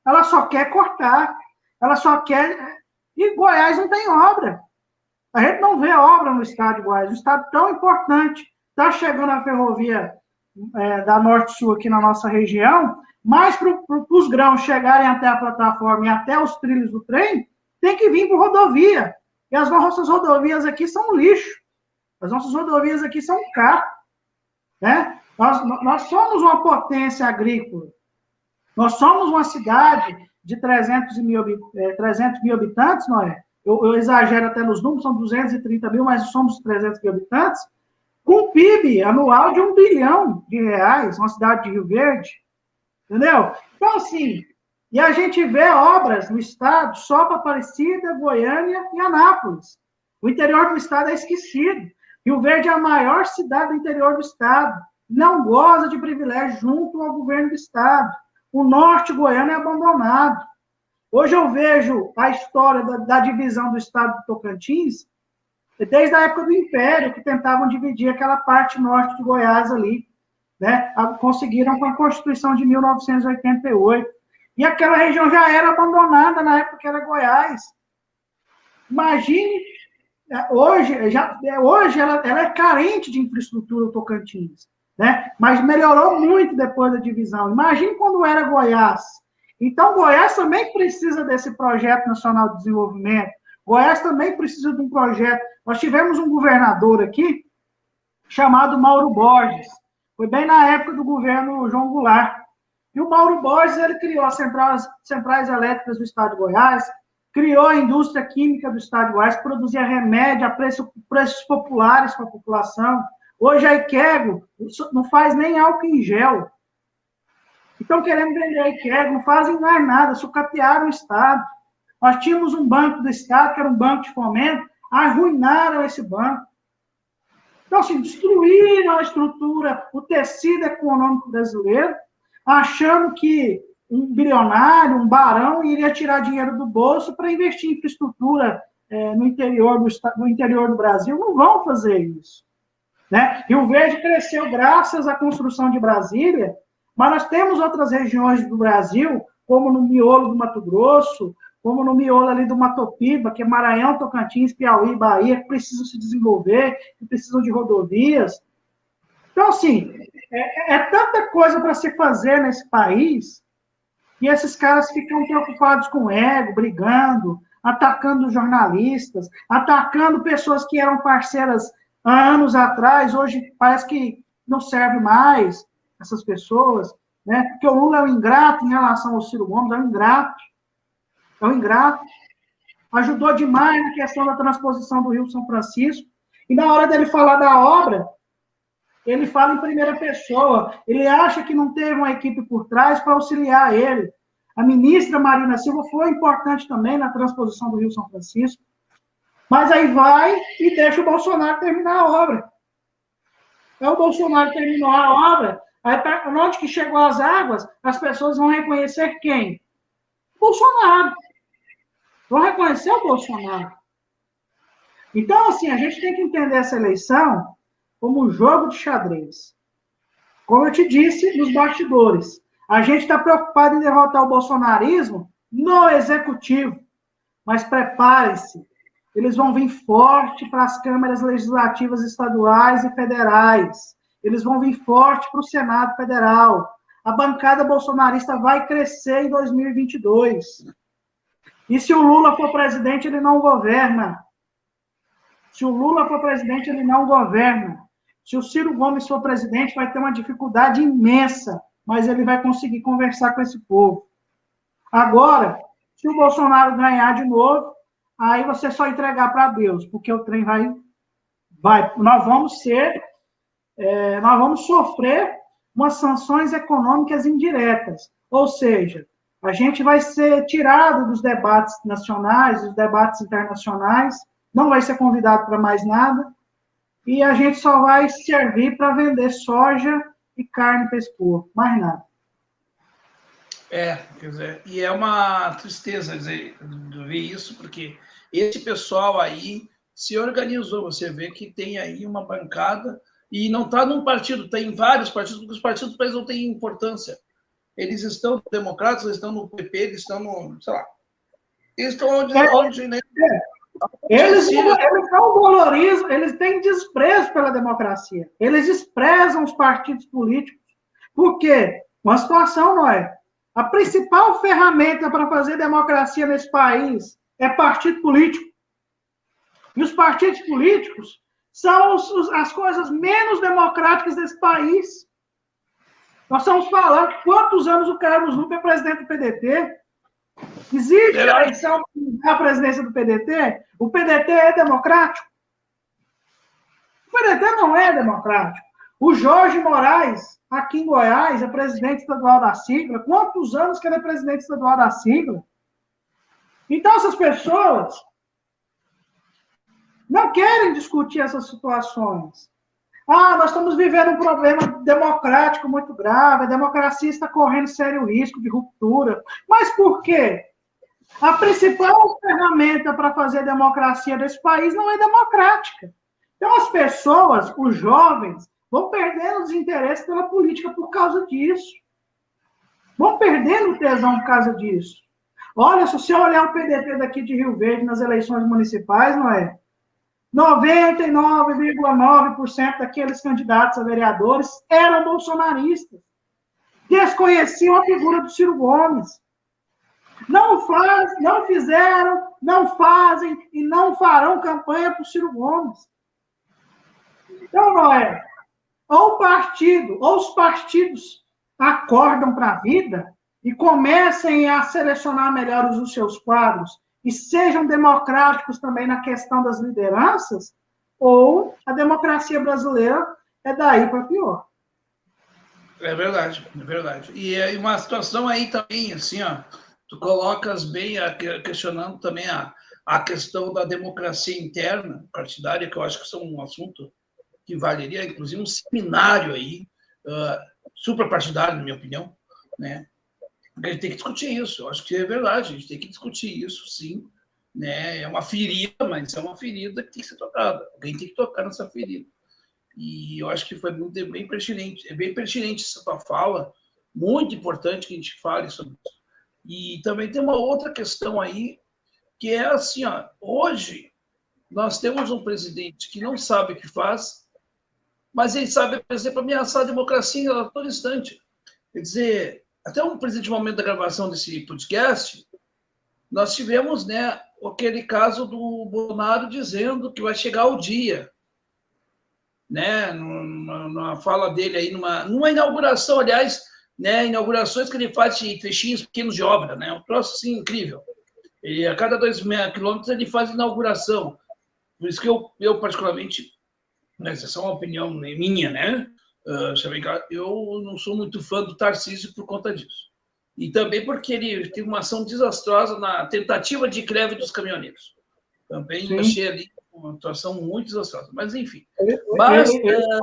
ela só quer cortar, ela só quer... E Goiás não tem obra. A gente não vê obra no estado de Goiás, um estado tão importante. Está chegando a ferrovia da Norte-Sul aqui na nossa região, mas para os grãos chegarem até a plataforma e até os trilhos do trem, tem que vir por rodovia. E as nossas rodovias aqui são um lixo. As nossas rodovias aqui são um carro. Né? Nós somos uma potência agrícola. Nós somos uma cidade de 300 mil habitantes, não é? Eu exagero até nos números, são 230 mil, mas somos 300 mil habitantes, com PIB anual de R$1 bilhão, uma cidade de Rio Verde, entendeu? Então, assim, e a gente vê obras no estado só para Aparecida, Goiânia e Anápolis. O interior do estado é esquecido. Rio Verde é a maior cidade do interior do estado, não goza de privilégio junto ao governo do estado. O norte goiano é abandonado. Hoje eu vejo a história da divisão do estado do Tocantins, desde a época do Império, que tentavam dividir aquela parte norte de Goiás ali, né? Conseguiram com a Constituição de 1988. E aquela região já era abandonada na época que era Goiás. Imagine, hoje ela é carente de infraestrutura do Tocantins, né? Mas melhorou muito depois da divisão. Imagine quando era Goiás. Então, Goiás também precisa desse projeto nacional de desenvolvimento. Goiás também precisa de um projeto. Nós tivemos um governador aqui, chamado Mauro Borges. Foi bem na época do governo João Goulart. E o Mauro Borges, ele criou as centrais elétricas do estado de Goiás, criou a indústria química do estado de Goiás, que produzia remédio a preços populares para a população. Hoje a Iquego não faz nem álcool em gel. Então, querendo vender a Iquego, não fazem mais nada, sucatearam o estado. Nós tínhamos um banco do estado, que era um banco de fomento, arruinaram esse banco. Então, assim, destruíram a estrutura, o tecido econômico brasileiro, achando que um bilionário, um barão, iria tirar dinheiro do bolso para investir em infraestrutura no interior do Brasil. Não vão fazer isso. Né? Rio Verde cresceu graças à construção de Brasília, mas nós temos outras regiões do Brasil, como no miolo do Mato Grosso, como no miolo ali do Matopiba, que é Maranhão, Tocantins, Piauí, Bahia, que precisam se desenvolver, que precisam de rodovias. Então, assim, é tanta coisa para se fazer nesse país, E esses caras ficam preocupados com o ego, brigando, atacando jornalistas, atacando pessoas que eram parceiras há anos atrás, hoje parece que não serve mais essas pessoas, né? Porque o Lula é um ingrato em relação ao Ciro Gomes, é um ingrato. Ajudou demais na questão da transposição do Rio São Francisco. E na hora dele falar da obra, ele fala em primeira pessoa. Ele acha que não teve uma equipe por trás para auxiliar ele. A ministra Marina Silva foi importante também na transposição do Rio São Francisco. Mas aí vai e deixa o Bolsonaro terminar a obra. Aí o Bolsonaro terminou a obra, aí onde que chegou as águas, as pessoas vão reconhecer quem? Bolsonaro. Vão reconhecer o Bolsonaro. Então, assim, a gente tem que entender essa eleição como um jogo de xadrez. Como eu te disse nos bastidores, a gente está preocupado em derrotar o bolsonarismo no executivo, mas prepare-se, eles vão vir forte para as câmaras legislativas estaduais e federais, eles vão vir forte para o Senado Federal. A bancada bolsonarista vai crescer em 2022. E se o Lula for presidente, ele não governa. Se o Lula for presidente, ele não governa. Se o Ciro Gomes for presidente, vai ter uma dificuldade imensa, mas ele vai conseguir conversar com esse povo. Agora, se o Bolsonaro ganhar de novo, aí você só entregar para Deus, porque o trem vai. Nós vamos sofrer umas sanções econômicas indiretas, ou seja, a gente vai ser tirado dos debates nacionais, dos debates internacionais, não vai ser convidado para mais nada, e a gente só vai servir para vender soja e carne para esse povo, mais nada. Quer dizer, e é uma tristeza dizer, ver isso, porque esse pessoal aí se organizou. Você vê que tem aí uma bancada, e não está num partido, está em vários partidos, porque os partidos para eles não têm importância. Eles estão democratas, eles estão no PP, eles estão no, sei lá, eles estão onde né? Eles não valorizam, eles têm desprezo pela democracia. Eles desprezam os partidos políticos. Por quê? Uma situação, não é? A principal ferramenta para fazer democracia nesse país é partido político. E os partidos políticos são as coisas menos democráticas desse país. Nós estamos falando quantos anos o Carlos Lupe é presidente do PDT. Existe eleição para a presidência do PDT? O PDT é democrático? O PDT não é democrático. O Jorge Moraes, aqui em Goiás, é presidente estadual da sigla. Quantos anos que ele é presidente estadual da sigla? Então, essas pessoas não querem discutir essas situações. Nós estamos vivendo um problema democrático muito grave, a democracia está correndo sério risco de ruptura. Mas por quê? A principal ferramenta para fazer democracia desse país não é democrática. Então, as pessoas, os jovens, vão perdendo os interesses pela política por causa disso. Vão perdendo o tesão por causa disso. Olha, se você olhar o PDT daqui de Rio Verde nas eleições municipais, não é? 99,9% daqueles candidatos a vereadores eram bolsonaristas. Desconheciam a figura do Ciro Gomes. Não fizeram, não fazem e não farão campanha para o Ciro Gomes. Então, Noé, ou os partidos acordam para a vida e comecem a selecionar melhor os seus quadros e sejam democráticos também na questão das lideranças, ou a democracia brasileira é daí para pior. É verdade, é verdade. E é uma situação aí também, assim, ó, tu colocas bem, questionando também a questão da democracia interna partidária, que eu acho que é um assunto que valeria, inclusive, um seminário aí, suprapartidário, na minha opinião, né? Porque a gente tem que discutir isso, eu acho que é verdade, a gente tem que discutir isso, sim, né? É uma ferida, mas é uma ferida que tem que ser tocada, alguém tem que tocar nessa ferida. E eu acho que foi bem pertinente essa tua fala, muito importante que a gente fale sobre isso. E também tem uma outra questão aí, que é assim, ó, hoje nós temos um presidente que não sabe o que faz, mas ele sabe, por exemplo, ameaçar a democracia a todo instante. Quer dizer, até um presente momento da gravação desse podcast, nós tivemos, né, aquele caso do Bolsonaro dizendo que vai chegar o dia, né, numa fala dele aí, numa inauguração, aliás, né, inaugurações que ele faz de trechinhos pequenos de obra, né, um troço assim incrível. E a cada 2 quilômetros ele faz inauguração. Por isso que eu particularmente, né, essa é uma opinião minha, né, eu não sou muito fã do Tarcísio por conta disso. E também porque ele teve uma ação desastrosa na tentativa de greve dos caminhoneiros. Também Sim. Achei ali uma atuação muito desastrosa. Mas, enfim. Ele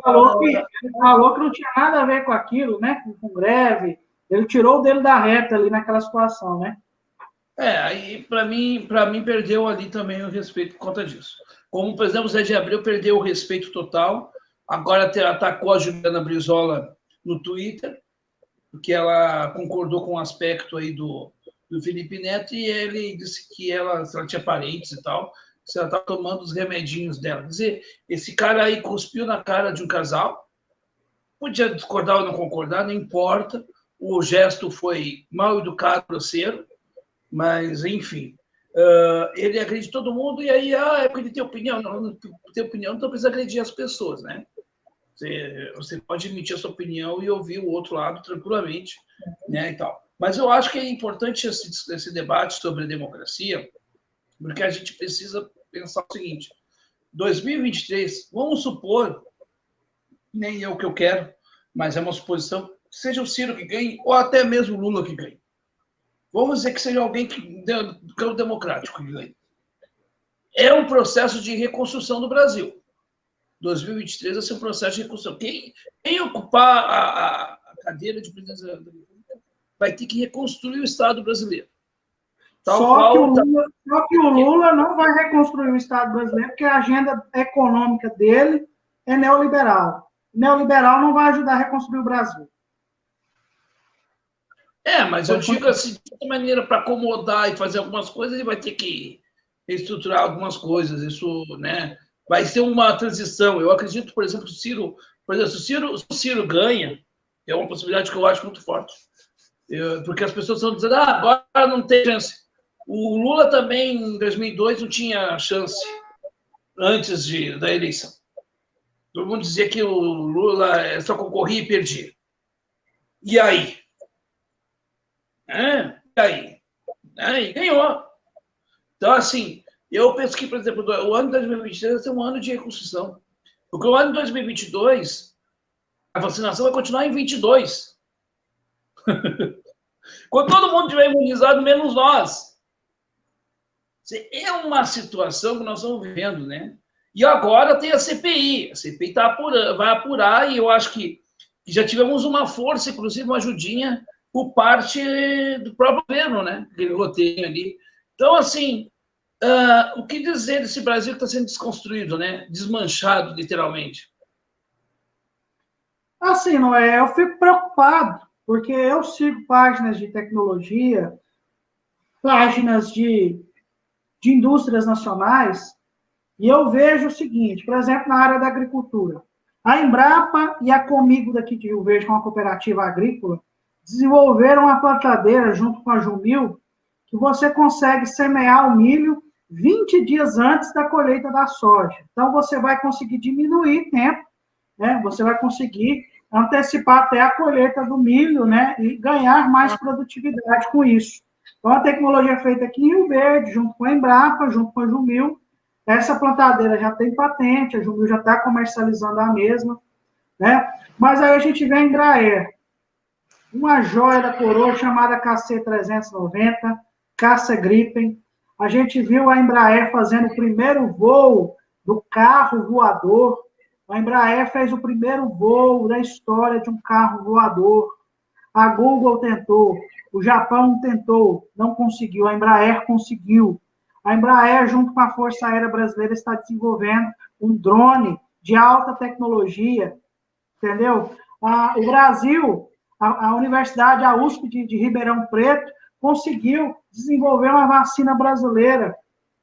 falou que não tinha nada a ver com aquilo, né? Com greve. Ele tirou o dele da reta ali naquela situação, né? Aí, para mim, perdeu ali também o respeito por conta disso. Como, por exemplo, o Zé de Abreu perdeu o respeito total. Agora atacou a Juliana Brizola no Twitter, porque ela concordou com o aspecto aí do Felipe Neto, e ele disse que ela tinha parentes e tal, se ela estava tomando os remedinhos dela. Quer dizer, esse cara aí cuspiu na cara de um casal, podia discordar ou não concordar, não importa, o gesto foi mal educado, grosseiro, mas, enfim, ele agride todo mundo, e aí, é porque ele tem opinião. Não tem opinião, então precisa agredir as pessoas, né? Você pode emitir a sua opinião e ouvir o outro lado tranquilamente, né, e tal. Mas eu acho que é importante esse debate sobre a democracia, porque a gente precisa pensar o seguinte: 2023, vamos supor, nem é o que eu quero, mas é uma suposição, que seja o Ciro que ganhe, ou até mesmo o Lula que ganhe. Vamos dizer que seja alguém do campo democrático que ganhe. É um processo de reconstrução do Brasil. 2023 vai ser um processo de reconstrução. Quem ocupar a cadeira de presidente da República vai ter que reconstruir o Estado brasileiro. Só que o Lula não vai reconstruir o Estado brasileiro, porque a agenda econômica dele é neoliberal. Neoliberal não vai ajudar a reconstruir o Brasil. Mas eu digo assim, de maneira para acomodar e fazer algumas coisas, ele vai ter que reestruturar algumas coisas. Isso, né? Vai ser uma transição. Eu acredito, por exemplo, se o Ciro ganha, é uma possibilidade que eu acho muito forte. Porque as pessoas estão dizendo, agora não tem chance. O Lula também, em 2002, não tinha chance antes da eleição. Todo mundo dizia que o Lula só concorria e perdia. E aí? E aí? E ganhou. Então, assim, eu penso que, por exemplo, o ano de 2023 vai ser um ano de reconstrução. Porque o ano de 2022, a vacinação vai continuar em 22. Quando todo mundo estiver imunizado, menos nós. É uma situação que nós estamos vivendo, né? E agora tem a CPI. A CPI vai apurar, e eu acho que já tivemos uma força, inclusive uma ajudinha, por parte do próprio governo, né? Aquele roteiro ali. Então, assim, o que dizer desse Brasil que está sendo desconstruído, né? Desmanchado, literalmente? Assim, Noé, eu fico preocupado, porque eu sigo páginas de tecnologia, páginas de indústrias nacionais, e eu vejo o seguinte, por exemplo, na área da agricultura. A Embrapa e a Comigo daqui de Rio Verde, que é uma cooperativa agrícola, desenvolveram uma plantadeira junto com a Jumil, que você consegue semear o milho 20 dias antes da colheita da soja. Então, você vai conseguir diminuir tempo, né? Você vai conseguir antecipar até a colheita do milho, né? E ganhar mais produtividade com isso. Então, a tecnologia é feita aqui em Rio Verde, junto com a Embrapa, junto com a Jumil. Essa plantadeira já tem patente, a Jumil já está comercializando a mesma, né? Mas aí a gente vê a Embraer, uma joia da coroa chamada KC-390, Caça Gripen. A gente viu a Embraer fazendo o primeiro voo do carro voador. A Embraer fez o primeiro voo da história de um carro voador. A Google tentou, o Japão tentou, não conseguiu, a Embraer conseguiu. A Embraer, junto com a Força Aérea Brasileira, está desenvolvendo um drone de alta tecnologia, entendeu? O Brasil, a Universidade, a USP de Ribeirão Preto, conseguiu desenvolver uma vacina brasileira.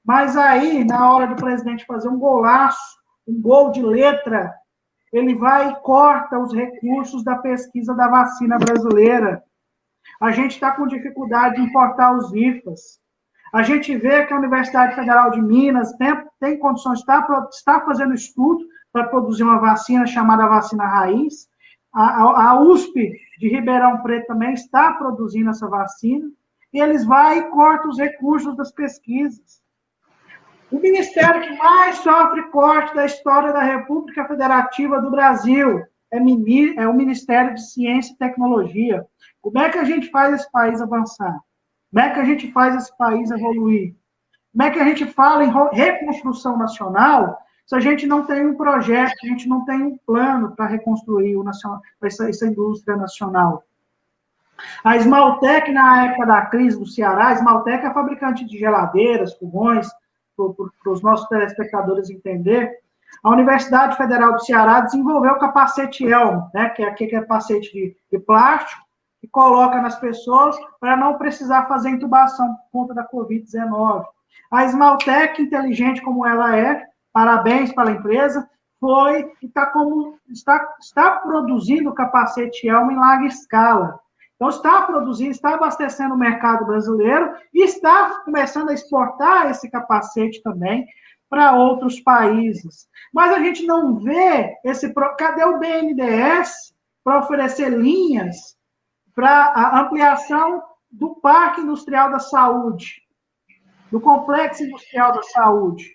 Mas aí, na hora do presidente fazer um golaço, um gol de letra, ele vai e corta os recursos da pesquisa da vacina brasileira. A gente está com dificuldade de importar os IFAs. A gente vê que a Universidade Federal de Minas tem condições, está fazendo estudo para produzir uma vacina chamada vacina raiz. A USP de Ribeirão Preto também está produzindo essa vacina. E eles vão e cortam os recursos das pesquisas. O ministério que mais sofre corte da história da República Federativa do Brasil é o Ministério de Ciência e Tecnologia. Como é que a gente faz esse país avançar? Como é que a gente faz esse país evoluir? Como é que a gente fala em reconstrução nacional se a gente não tem um projeto, a gente não tem um plano para reconstruir essa indústria nacional? A Esmaltec, na época da crise do Ceará, a Esmaltec é fabricante de geladeiras, fogões, para os nossos telespectadores entenderem. A Universidade Federal do Ceará desenvolveu o capacete Elmo, né, que é aquele capacete de plástico, que coloca nas pessoas para não precisar fazer intubação por conta da Covid-19. A Esmaltec, inteligente como ela é, parabéns para a empresa, foi e está produzindo o capacete Elmo em larga escala. Então, está produzindo, está abastecendo o mercado brasileiro e está começando a exportar esse capacete também para outros países. Mas a gente não vê cadê o BNDES para oferecer linhas para a ampliação do Parque Industrial da Saúde, do Complexo Industrial da Saúde?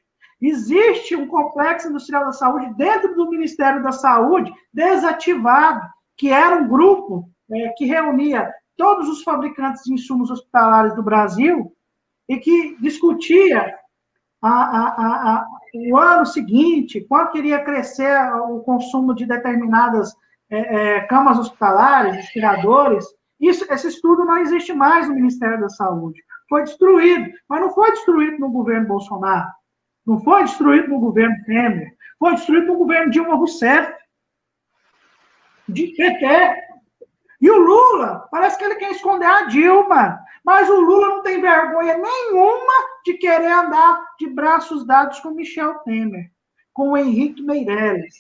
Existe um Complexo Industrial da Saúde dentro do Ministério da Saúde, desativado, que era um grupo que reunia todos os fabricantes de insumos hospitalares do Brasil e que discutia o ano seguinte, quanto iria crescer o consumo de determinadas camas hospitalares, respiradores. Esse estudo não existe mais no Ministério da Saúde. Foi destruído, mas não foi destruído no governo Bolsonaro, não foi destruído no governo Temer, foi destruído no governo Dilma Rousseff, de PT. E o Lula, parece que ele quer esconder a Dilma, mas o Lula não tem vergonha nenhuma de querer andar de braços dados com Michel Temer, com o Henrique Meirelles,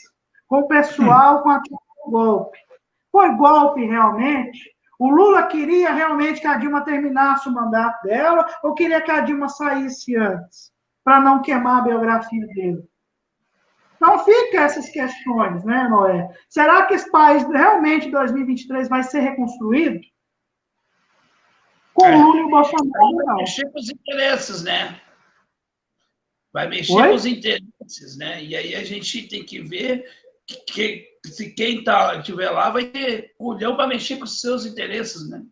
com o pessoal com a golpe. Foi golpe realmente? O Lula queria realmente que a Dilma terminasse o mandato dela ou queria que a Dilma saísse antes, para não queimar a biografia dele? Então, fica essas questões, né, Noé? Será que esse país realmente, em 2023, vai ser reconstruído? Com o Lula e o Bolsonaro, vai mexer com os interesses, né? Vai mexer com os interesses, né? E aí a gente tem que ver que se quem estiver lá vai ter culhão para mexer com os seus interesses, né?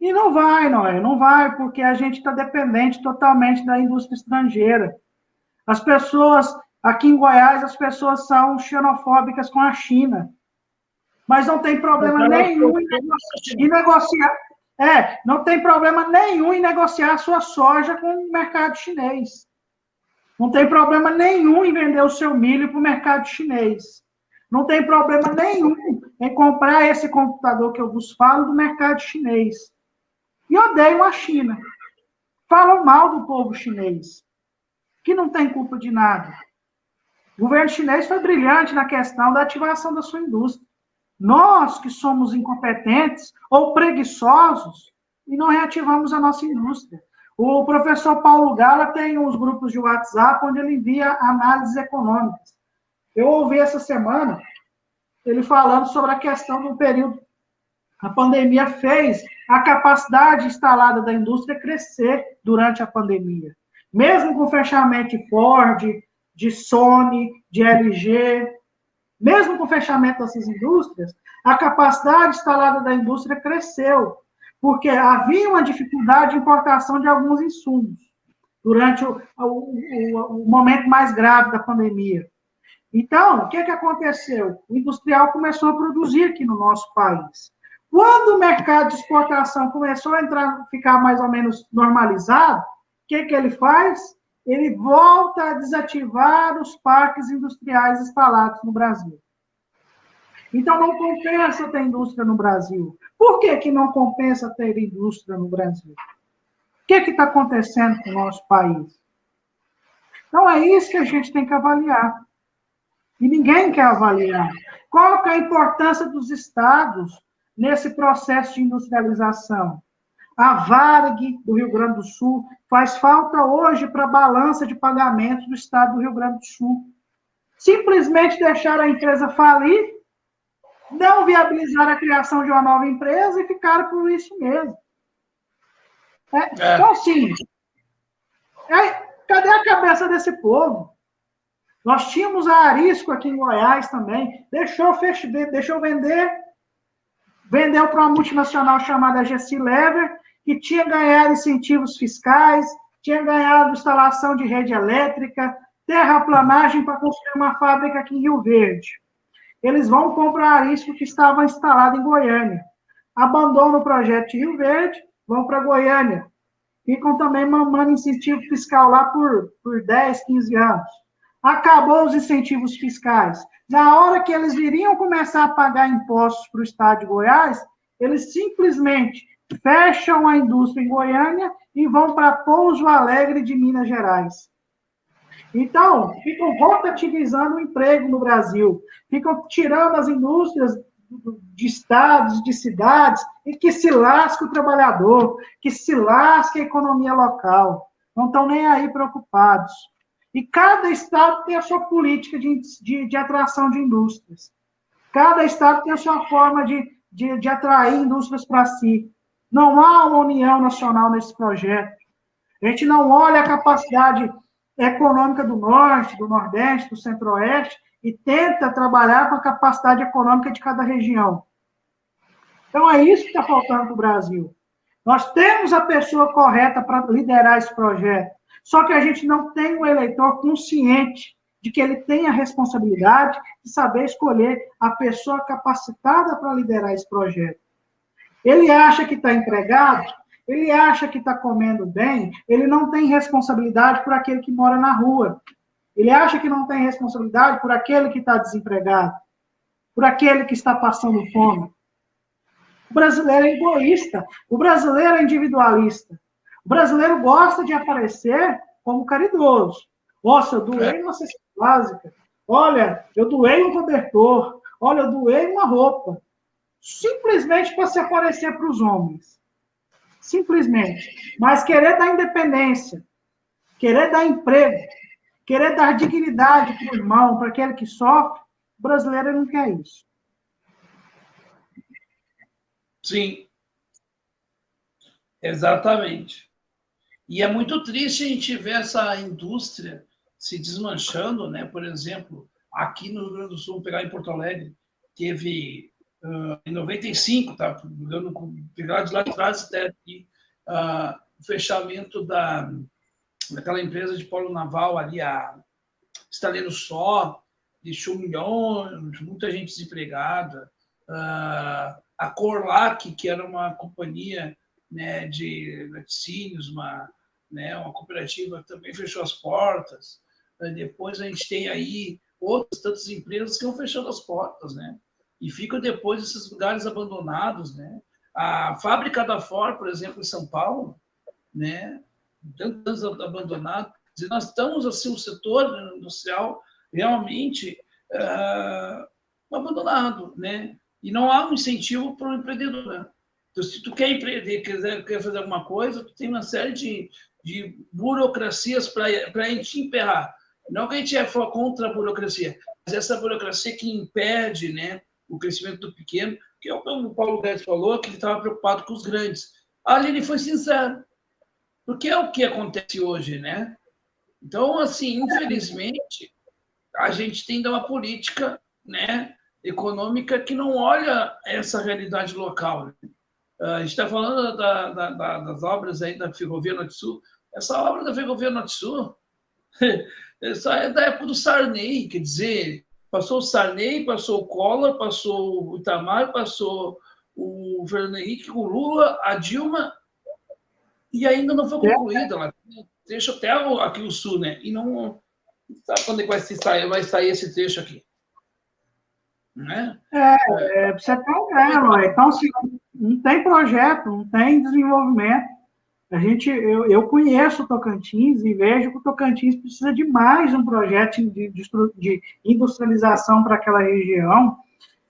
E não vai, Noé, não vai, porque a gente está dependente totalmente da indústria estrangeira. As pessoas, aqui em Goiás, as pessoas são xenofóbicas com a China. Mas não tem problema nenhum em negociar. Não tem problema nenhum em negociar a sua soja com o mercado chinês. Não tem problema nenhum em vender o seu milho para o mercado chinês. Não tem problema nenhum em comprar esse computador que eu vos falo do mercado chinês. E odeiam a China. Falam mal do povo chinês, que não tem culpa de nada. O governo chinês foi brilhante na questão da ativação da sua indústria. Nós, que somos incompetentes ou preguiçosos, e não reativamos a nossa indústria. O professor Paulo Gala tem uns grupos de WhatsApp onde ele envia análises econômicas. Eu ouvi essa semana ele falando sobre a questão do período. A pandemia fez a capacidade instalada da indústria crescer durante a pandemia. Mesmo com o fechamento de Ford, de Sony, de LG, mesmo com o fechamento dessas indústrias, a capacidade instalada da indústria cresceu, porque havia uma dificuldade de importação de alguns insumos durante o momento mais grave da pandemia. Então, o que aconteceu? O industrial começou a produzir aqui no nosso país. Quando o mercado de exportação começou a ficar mais ou menos normalizado, o que ele faz? Ele volta a desativar os parques industriais instalados no Brasil. Então, não compensa ter indústria no Brasil. Por que não compensa ter indústria no Brasil? O que está acontecendo com o nosso país? Então, é isso que a gente tem que avaliar. E ninguém quer avaliar. Qual que é a importância dos estados nesse processo de industrialização. A Varig, do Rio Grande do Sul, faz falta hoje para a balança de pagamentos do Estado do Rio Grande do Sul. Simplesmente deixaram a empresa falir, não viabilizaram a criação de uma nova empresa e ficaram por isso mesmo. Então, assim, cadê a cabeça desse povo? Nós tínhamos a Arisco aqui em Goiás também, deixou vender, vendeu para uma multinacional chamada GC Lever, que tinha ganhado incentivos fiscais, tinha ganhado instalação de rede elétrica, terraplanagem para construir uma fábrica aqui em Rio Verde. Eles vão comprar a Arisco que estava instalada em Goiânia. Abandonam o projeto de Rio Verde, vão para Goiânia. Ficam também mamando incentivo fiscal lá por 10, 15 anos. Acabou os incentivos fiscais. Na hora que eles iriam começar a pagar impostos para o estado de Goiás, eles simplesmente fecham a indústria em Goiânia e vão para Pouso Alegre de Minas Gerais. Então, ficam rotativizando o emprego no Brasil, ficam tirando as indústrias de estados, de cidades, e que se lasque o trabalhador, que se lasque a economia local. Não estão nem aí preocupados. E cada estado tem a sua política de atração de indústrias. Cada estado tem a sua forma de atrair indústrias para si. Não há uma união nacional nesse projeto. A gente não olha a capacidade econômica do Norte, do Nordeste, do Centro-Oeste, e tenta trabalhar com a capacidade econômica de cada região. Então, é isso que está faltando para o Brasil. Nós temos a pessoa correta para liderar esse projeto, só que a gente não tem um eleitor consciente de que ele tem a responsabilidade de saber escolher a pessoa capacitada para liderar esse projeto. Ele acha que está empregado, ele acha que está comendo bem, ele não tem responsabilidade por aquele que mora na rua. Ele acha que não tem responsabilidade por aquele que está desempregado, por aquele que está passando fome. O brasileiro é egoísta, o brasileiro é individualista. O brasileiro gosta de aparecer como caridoso. Nossa, eu doei uma cesta básica. Olha, eu doei um cobertor. Olha, eu doei uma roupa. Simplesmente para se aparecer para os homens. Simplesmente. Mas querer dar independência, querer dar emprego, querer dar dignidade para o irmão, para aquele que sofre, o brasileiro não quer isso. Sim, exatamente. E é muito triste a gente ver essa indústria se desmanchando, né? Por exemplo, aqui no Rio Grande do Sul, vamos pegar em Porto Alegre, teve em 95, tá? Pegar de lá atrás até aqui, o fechamento daquela empresa de polo naval ali, a Estaleno Só, deixou milhões, muita gente desempregada. A Corlac, que era uma companhia, né, de laticínios, uma cooperativa, também fechou as portas. Depois a gente tem aí outras tantas empresas que vão fechando as portas, né? E ficam depois esses lugares abandonados, né? A fábrica da Ford, por exemplo, em São Paulo, né? Tantos abandonados. Nós estamos, assim, o setor industrial realmente abandonado, né? E não há um incentivo para o empreendedor, né? Então, se tu quer empreender, quer fazer alguma coisa, tu tem uma série de burocracias para a gente emperrar. Não que a gente é contra a burocracia, mas essa burocracia que impede, né, o crescimento do pequeno, que é o que o Paulo Guedes falou, que ele estava preocupado com os grandes. Ali ele foi sincero, porque é o que acontece hoje, né? Então, assim, infelizmente, a gente tem uma política, né, econômica que não olha essa realidade local. Né? A gente está falando das obras aí da Ferrovia Norte-Sul. Essa obra da Ferrovia Norte-Sul essa é da época do Sarney, quer dizer, passou o Sarney, passou o Collor, passou o Itamar, passou o Fernando Henrique, o Lula, a Dilma, e ainda não foi concluída. Ela deixa até aqui o Sul, né? E não sabe quando é que vai sair esse trecho aqui. Né? Você tem ideia, então, se não tem projeto, não tem desenvolvimento. Eu conheço o Tocantins e vejo que o Tocantins precisa de mais um projeto de industrialização para aquela região.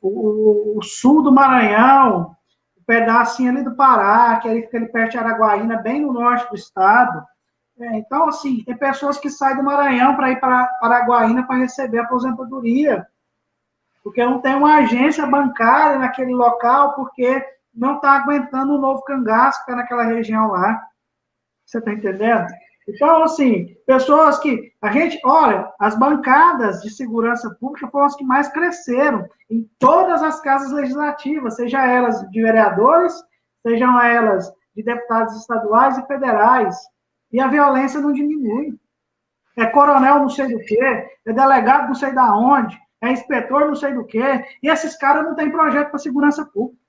O sul do Maranhão, um pedacinho ali do Pará, que ele fica ali perto de Araguaína, bem no norte do estado. Então, assim, tem pessoas que saem do Maranhão para ir para Araguaína para receber aposentadoria, porque não tem uma agência bancária naquele local, porque não está aguentando o novo cangaço que está naquela região lá. Você está entendendo? Então, assim, pessoas que... olha, as bancadas de segurança pública foram as que mais cresceram em todas as casas legislativas, sejam elas de vereadores, sejam elas de deputados estaduais e federais. E a violência não diminui. É coronel não sei do quê, é delegado não sei da onde, é inspetor não sei do quê, e esses caras não têm projeto para segurança pública.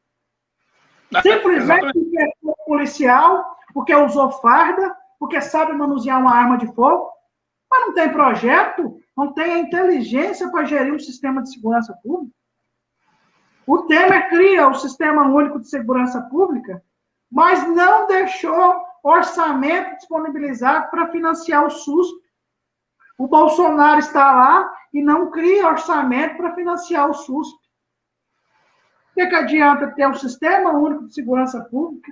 Simplesmente porque é policial, porque usou farda, porque sabe manusear uma arma de fogo, mas não tem projeto, não tem a inteligência para gerir um sistema de segurança pública. O Temer cria o Sistema Único de Segurança Pública, mas não deixou orçamento disponibilizado para financiar o SUS. O Bolsonaro está lá e não cria orçamento para financiar o SUS. O que adianta ter um Sistema Único de Segurança Pública,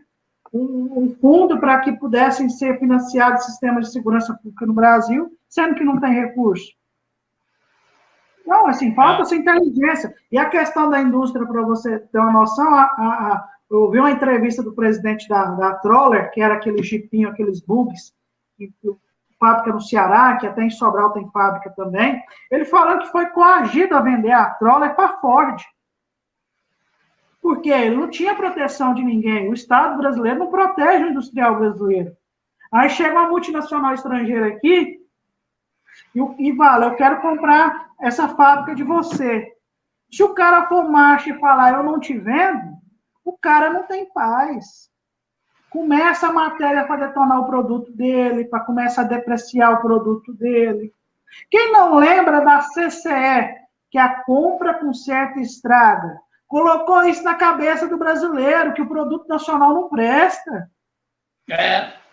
um fundo para que pudessem ser financiados sistemas de segurança pública no Brasil, sendo que não tem recurso? Não, assim, falta essa inteligência. E a questão da indústria, para você ter uma noção, eu vi uma entrevista do presidente da Troller, que era aquele jipinho, aqueles bugs, fábrica no Ceará, que até em Sobral tem fábrica também, ele falando que foi coagido a vender a Troller para a Ford. Porque ele não tinha proteção de ninguém. O Estado brasileiro não protege o industrial brasileiro. Aí chega uma multinacional estrangeira aqui e fala, eu quero comprar essa fábrica de você. Se o cara for macho e falar, eu não te vendo, o cara não tem paz. Começa a matéria para detonar o produto dele, para começar a depreciar o produto dele. Quem não lembra da CCE, que a compra com certa estraga, colocou isso na cabeça do brasileiro, que o produto nacional não presta.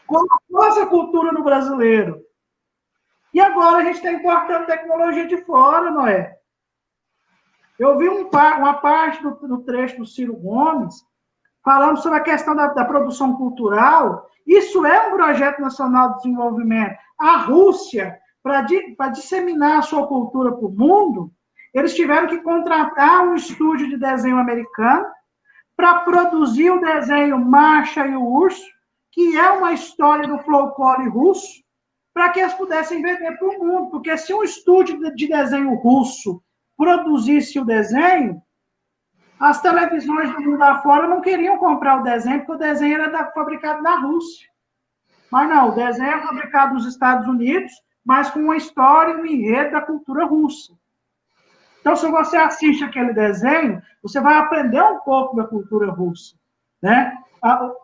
Colocou essa cultura no brasileiro. E agora a gente está importando tecnologia de fora, não é? Eu vi uma parte do trecho do Ciro Gomes falando sobre a questão da produção cultural. Isso é um projeto nacional de desenvolvimento. A Rússia, para disseminar a sua cultura para o mundo, eles tiveram que contratar um estúdio de desenho americano para produzir o desenho Masha e o Urso, que é uma história do folclore russo, para que eles pudessem vender para o mundo. Porque se um estúdio de desenho russo produzisse o desenho, as televisões do mundo afora não queriam comprar o desenho, porque o desenho era fabricado na Rússia. Mas não, o desenho é fabricado nos Estados Unidos, mas com uma história e um enredo da cultura russa. Então, se você assiste aquele desenho, você vai aprender um pouco da cultura russa, né?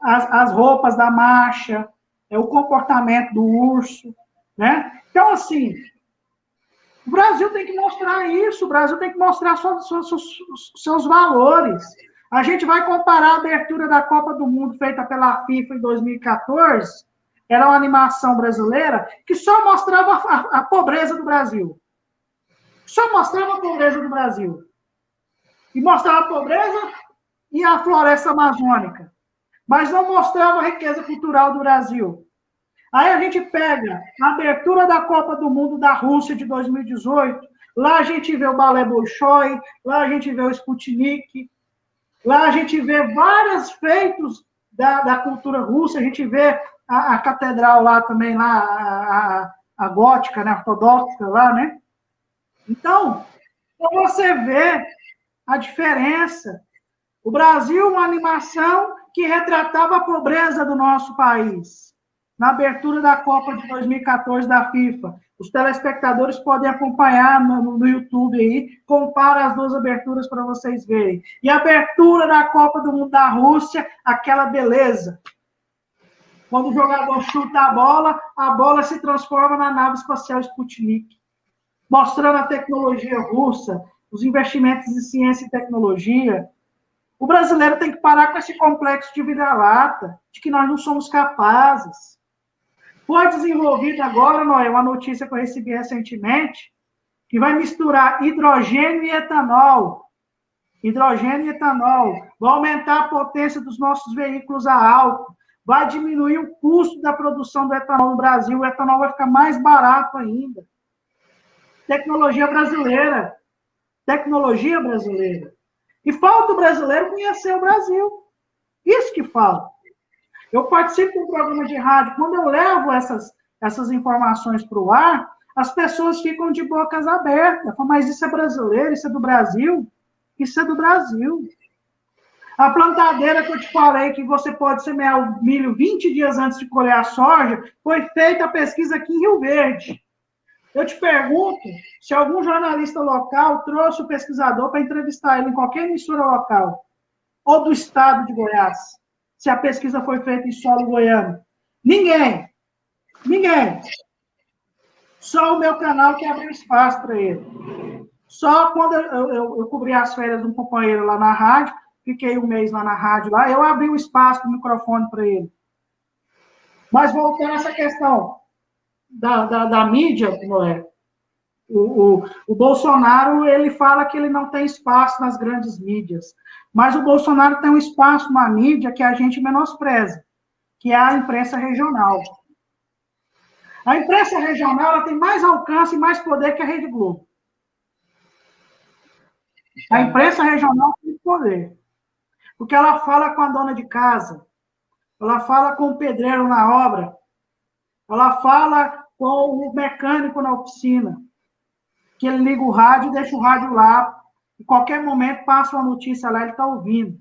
As roupas da marcha, o comportamento do urso, né? Então, assim, o Brasil tem que mostrar isso, o Brasil tem que mostrar seus valores. A gente vai comparar a abertura da Copa do Mundo feita pela FIFA em 2014, era uma animação brasileira que só mostrava a pobreza do Brasil. Só mostrava a pobreza do Brasil. E mostrava a pobreza e a floresta amazônica. Mas não mostrava a riqueza cultural do Brasil. Aí a gente pega a abertura da Copa do Mundo da Rússia de 2018, lá a gente vê o Balé Bolshoi, lá a gente vê o Sputnik, lá a gente vê vários feitos da cultura russa, a gente vê a catedral lá também, lá, a gótica, né, ortodoxa lá, né? Então, você vê a diferença. O Brasil, uma animação que retratava a pobreza do nosso país. Na abertura da Copa de 2014 da FIFA. Os telespectadores podem acompanhar no YouTube aí, compara as duas aberturas para vocês verem. E a abertura da Copa do Mundo da Rússia, aquela beleza. Quando o jogador chuta a bola se transforma na nave espacial Sputnik. Mostrando a tecnologia russa, os investimentos em ciência e tecnologia. O brasileiro tem que parar com esse complexo de vira-lata, de que nós não somos capazes. Foi desenvolvida agora, Noé, uma notícia que eu recebi recentemente, que vai misturar hidrogênio e etanol. Hidrogênio e etanol. vai aumentar a potência dos nossos veículos a álcool, vai diminuir o custo da produção do etanol no Brasil, o etanol vai ficar mais barato ainda. Tecnologia brasileira. Tecnologia brasileira. E falta o brasileiro conhecer o Brasil. Isso que falta. Eu participo de um programa de rádio, quando eu levo essas informações para o ar, as pessoas ficam de bocas abertas. Falam, mas isso é brasileiro, isso é do Brasil? Isso é do Brasil. A plantadeira que eu te falei, que você pode semear o milho 20 dias antes de colher a soja, foi feita a pesquisa aqui em Rio Verde. Eu te pergunto se algum jornalista local trouxe o pesquisador para entrevistar ele em qualquer emissora local, ou do estado de Goiás, se a pesquisa foi feita em solo goiano. Ninguém. Ninguém. Só o meu canal que abriu espaço para ele. Só quando eu cobri as férias de um companheiro lá na rádio, fiquei um mês lá na rádio, lá, eu abri o espaço do microfone para ele. Mas voltando a essa questão da mídia, Noé, o Bolsonaro, ele fala que ele não tem espaço nas grandes mídias, mas o Bolsonaro tem um espaço na mídia que a gente menospreza, que é a imprensa regional. A imprensa regional ela tem mais alcance e mais poder que a Rede Globo. A imprensa regional tem poder, porque ela fala com a dona de casa, ela fala com o pedreiro na obra, ela fala com o mecânico na oficina, que ele liga o rádio e deixa o rádio lá, em qualquer momento passa uma notícia lá, ele está ouvindo.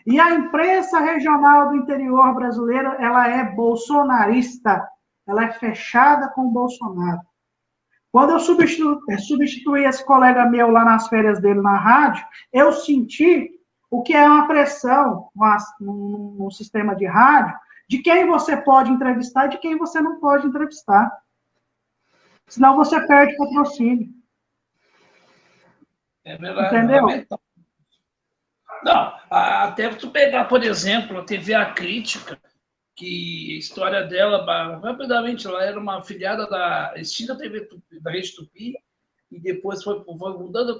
E a imprensa regional do interior brasileiro, ela é bolsonarista, ela é fechada com o Bolsonaro. Quando eu substituí esse colega meu lá nas férias dele na rádio, eu senti o que é uma pressão no sistema de rádio, de quem você pode entrevistar e de quem você não pode entrevistar. Senão você perde patrocínio. É verdade. Entendeu? Não, até tu pegar, por exemplo, a TV A Crítica, que a história dela, rapidamente, ela era uma afiliada da extinta TV Tupi, da Rede Tupi, e depois foi mudando,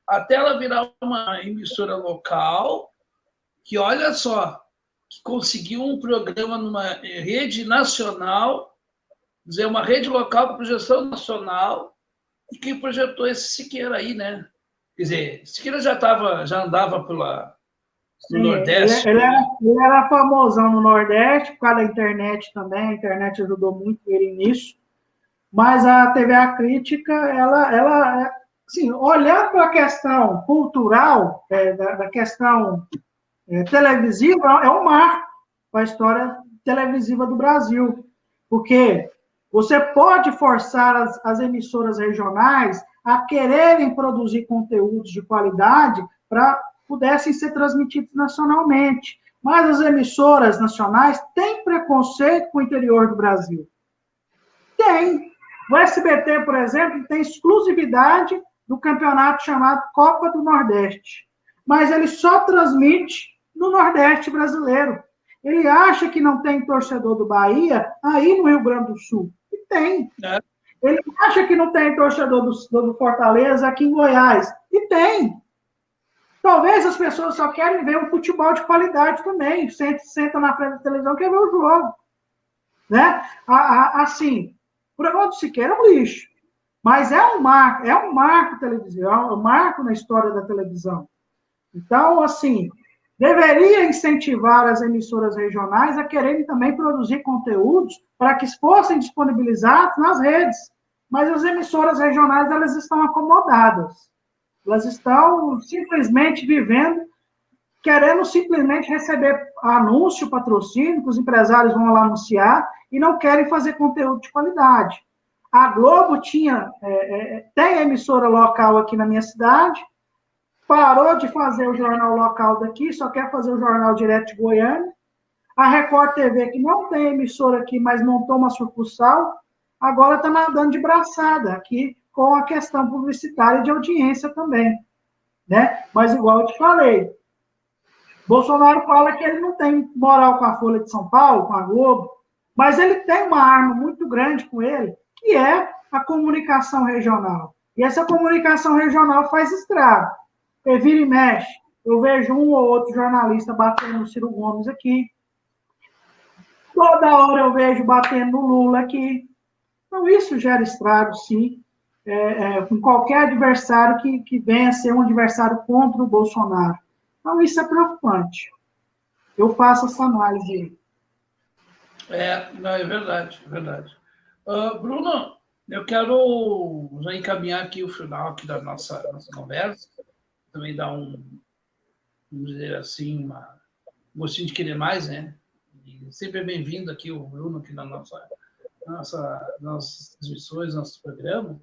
até ela virar uma emissora local, que olha só, que conseguiu um programa numa rede nacional, dizer, uma rede local com projeção nacional, e quem projetou esse Siqueira aí, né? Quer dizer, Siqueira já andava no Nordeste. Ele era famosão no Nordeste, por causa da internet também, a internet ajudou muito ele nisso, mas a TV A Crítica, ela assim, olhando para a questão cultural, da questão televisiva, é um marco para a história televisiva do Brasil, porque você pode forçar as emissoras regionais a quererem produzir conteúdos de qualidade para pudessem ser transmitidos nacionalmente. Mas as emissoras nacionais têm preconceito com o interior do Brasil. Tem. O SBT, por exemplo, tem exclusividade do campeonato chamado Copa do Nordeste. Mas ele só transmite no Nordeste brasileiro. Ele acha que não tem torcedor do Bahia aí no Rio Grande do Sul. E tem. Ele acha que não tem torcedor do Fortaleza aqui em Goiás. E tem. Talvez as pessoas só querem ver um futebol de qualidade também. Senta na frente da televisão e quer ver o jogo. Né? Assim, o programa do Siqueira é um lixo. Mas é um marco televisivo, é um marco na história da televisão. Então, assim, deveria incentivar as emissoras regionais a quererem também produzir conteúdos para que fossem disponibilizados nas redes. Mas as emissoras regionais, elas estão acomodadas. Elas estão simplesmente vivendo, querendo simplesmente receber anúncio, patrocínio, que os empresários vão lá anunciar, e não querem fazer conteúdo de qualidade. A Globo tem emissora local aqui na minha cidade, parou de fazer o jornal local daqui, só quer fazer o jornal direto de Goiânia. A Record TV, que não tem emissora aqui, mas montou uma sucursal, agora está nadando de braçada aqui, com a questão publicitária de audiência também, né? Mas igual eu te falei, Bolsonaro fala que ele não tem moral com a Folha de São Paulo, com a Globo, mas ele tem uma arma muito grande com ele, que é a comunicação regional. E essa comunicação regional faz estrago. Vira e mexe. eu vejo um ou outro jornalista batendo no Ciro Gomes aqui, toda hora eu vejo batendo no Lula aqui. Então, isso gera estrago, sim, com qualquer adversário que venha a ser um adversário contra o Bolsonaro. Então, isso é preocupante. Eu faço essa análise. Não, é verdade, é verdade. Bruno, eu quero já encaminhar aqui o final aqui da nossa conversa, também dar vamos dizer assim, um gostinho de querer mais, né? E sempre é bem-vindo aqui o Bruno aqui nas nossas transmissões, nossos programas.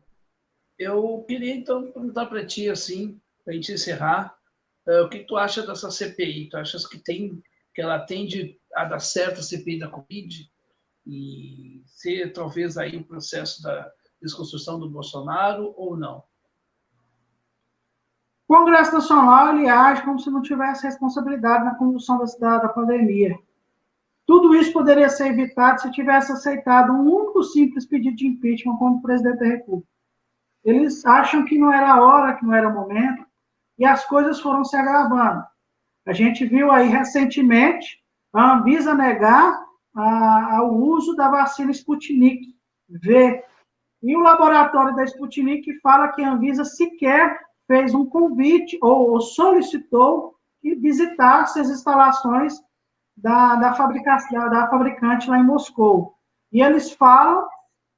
Eu queria, então, perguntar para ti, assim, para a gente encerrar, o que tu acha dessa CPI? Tu achas que ela tende a dar certo a CPI da Covid e ser, talvez, aí o processo da desconstrução do Bolsonaro ou não? O Congresso Nacional, ele age como se não tivesse responsabilidade na condução da pandemia. Tudo isso poderia ser evitado se tivesse aceitado um único simples pedido de impeachment como presidente da República. Eles acham que não era a hora, que não era o momento, e as coisas foram se agravando. A gente viu aí recentemente a Anvisa negar o uso da vacina Sputnik V. E o laboratório da Sputnik fala que a Anvisa sequer fez um convite ou solicitou que visitasse as instalações da fabricante lá em Moscou. E eles falam,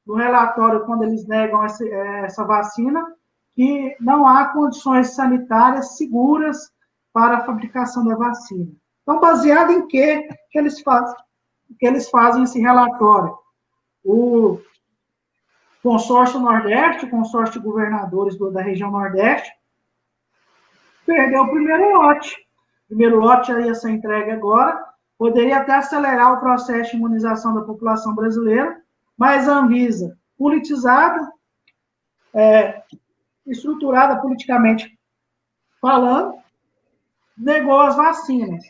no relatório, quando eles negam essa vacina, que não há condições sanitárias seguras para a fabricação da vacina. Então, baseado em que eles fazem esse relatório? O consórcio Nordeste, o consórcio de governadores da região Nordeste, perdeu o primeiro lote. O primeiro lote ia ser entregue agora, poderia até acelerar o processo de imunização da população brasileira, mas a Anvisa, politizada, estruturada politicamente falando, negou as vacinas.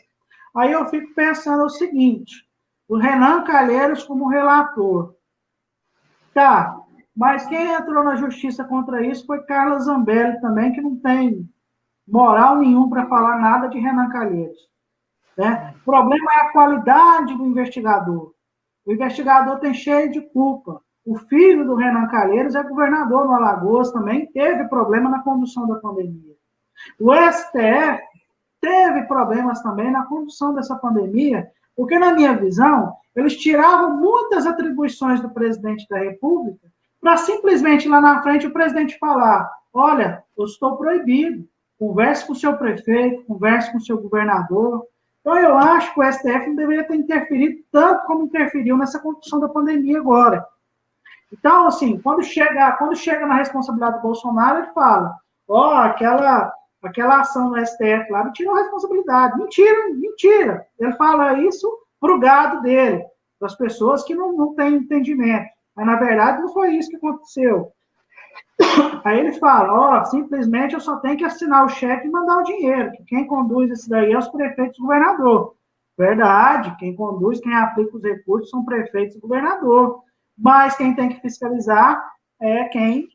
Aí eu fico pensando o seguinte, o Renan Calheiros como relator. Tá, mas quem entrou na justiça contra isso foi Carla Zambelli também, que não tem moral nenhum para falar nada de Renan Calheiros. Né? O problema é a qualidade do investigador. O investigador tem cheio de culpa. O filho do Renan Calheiros é governador no Alagoas também, teve problema na condução da pandemia. O STF teve problemas também na condução dessa pandemia, porque, na minha visão, eles tiravam muitas atribuições do presidente da República para simplesmente lá na frente o presidente falar: olha, eu estou proibido, converse com o seu prefeito, converse com o seu governador. Então, eu acho que o STF não deveria ter interferido tanto como interferiu nessa condução da pandemia agora. Então, assim, quando chega na responsabilidade do Bolsonaro, ele fala: ó, aquela ação no STF lá me tirou a responsabilidade. Mentira. Ele fala isso para o gado dele, para as pessoas que não têm entendimento. Mas, na verdade, não foi isso que aconteceu. Aí ele fala: ó, simplesmente eu só tenho que assinar o cheque e mandar o dinheiro, que quem conduz isso daí é os prefeitos e governador. Verdade, quem conduz, quem aplica os recursos são prefeitos e governador. Mas quem tem que fiscalizar é quem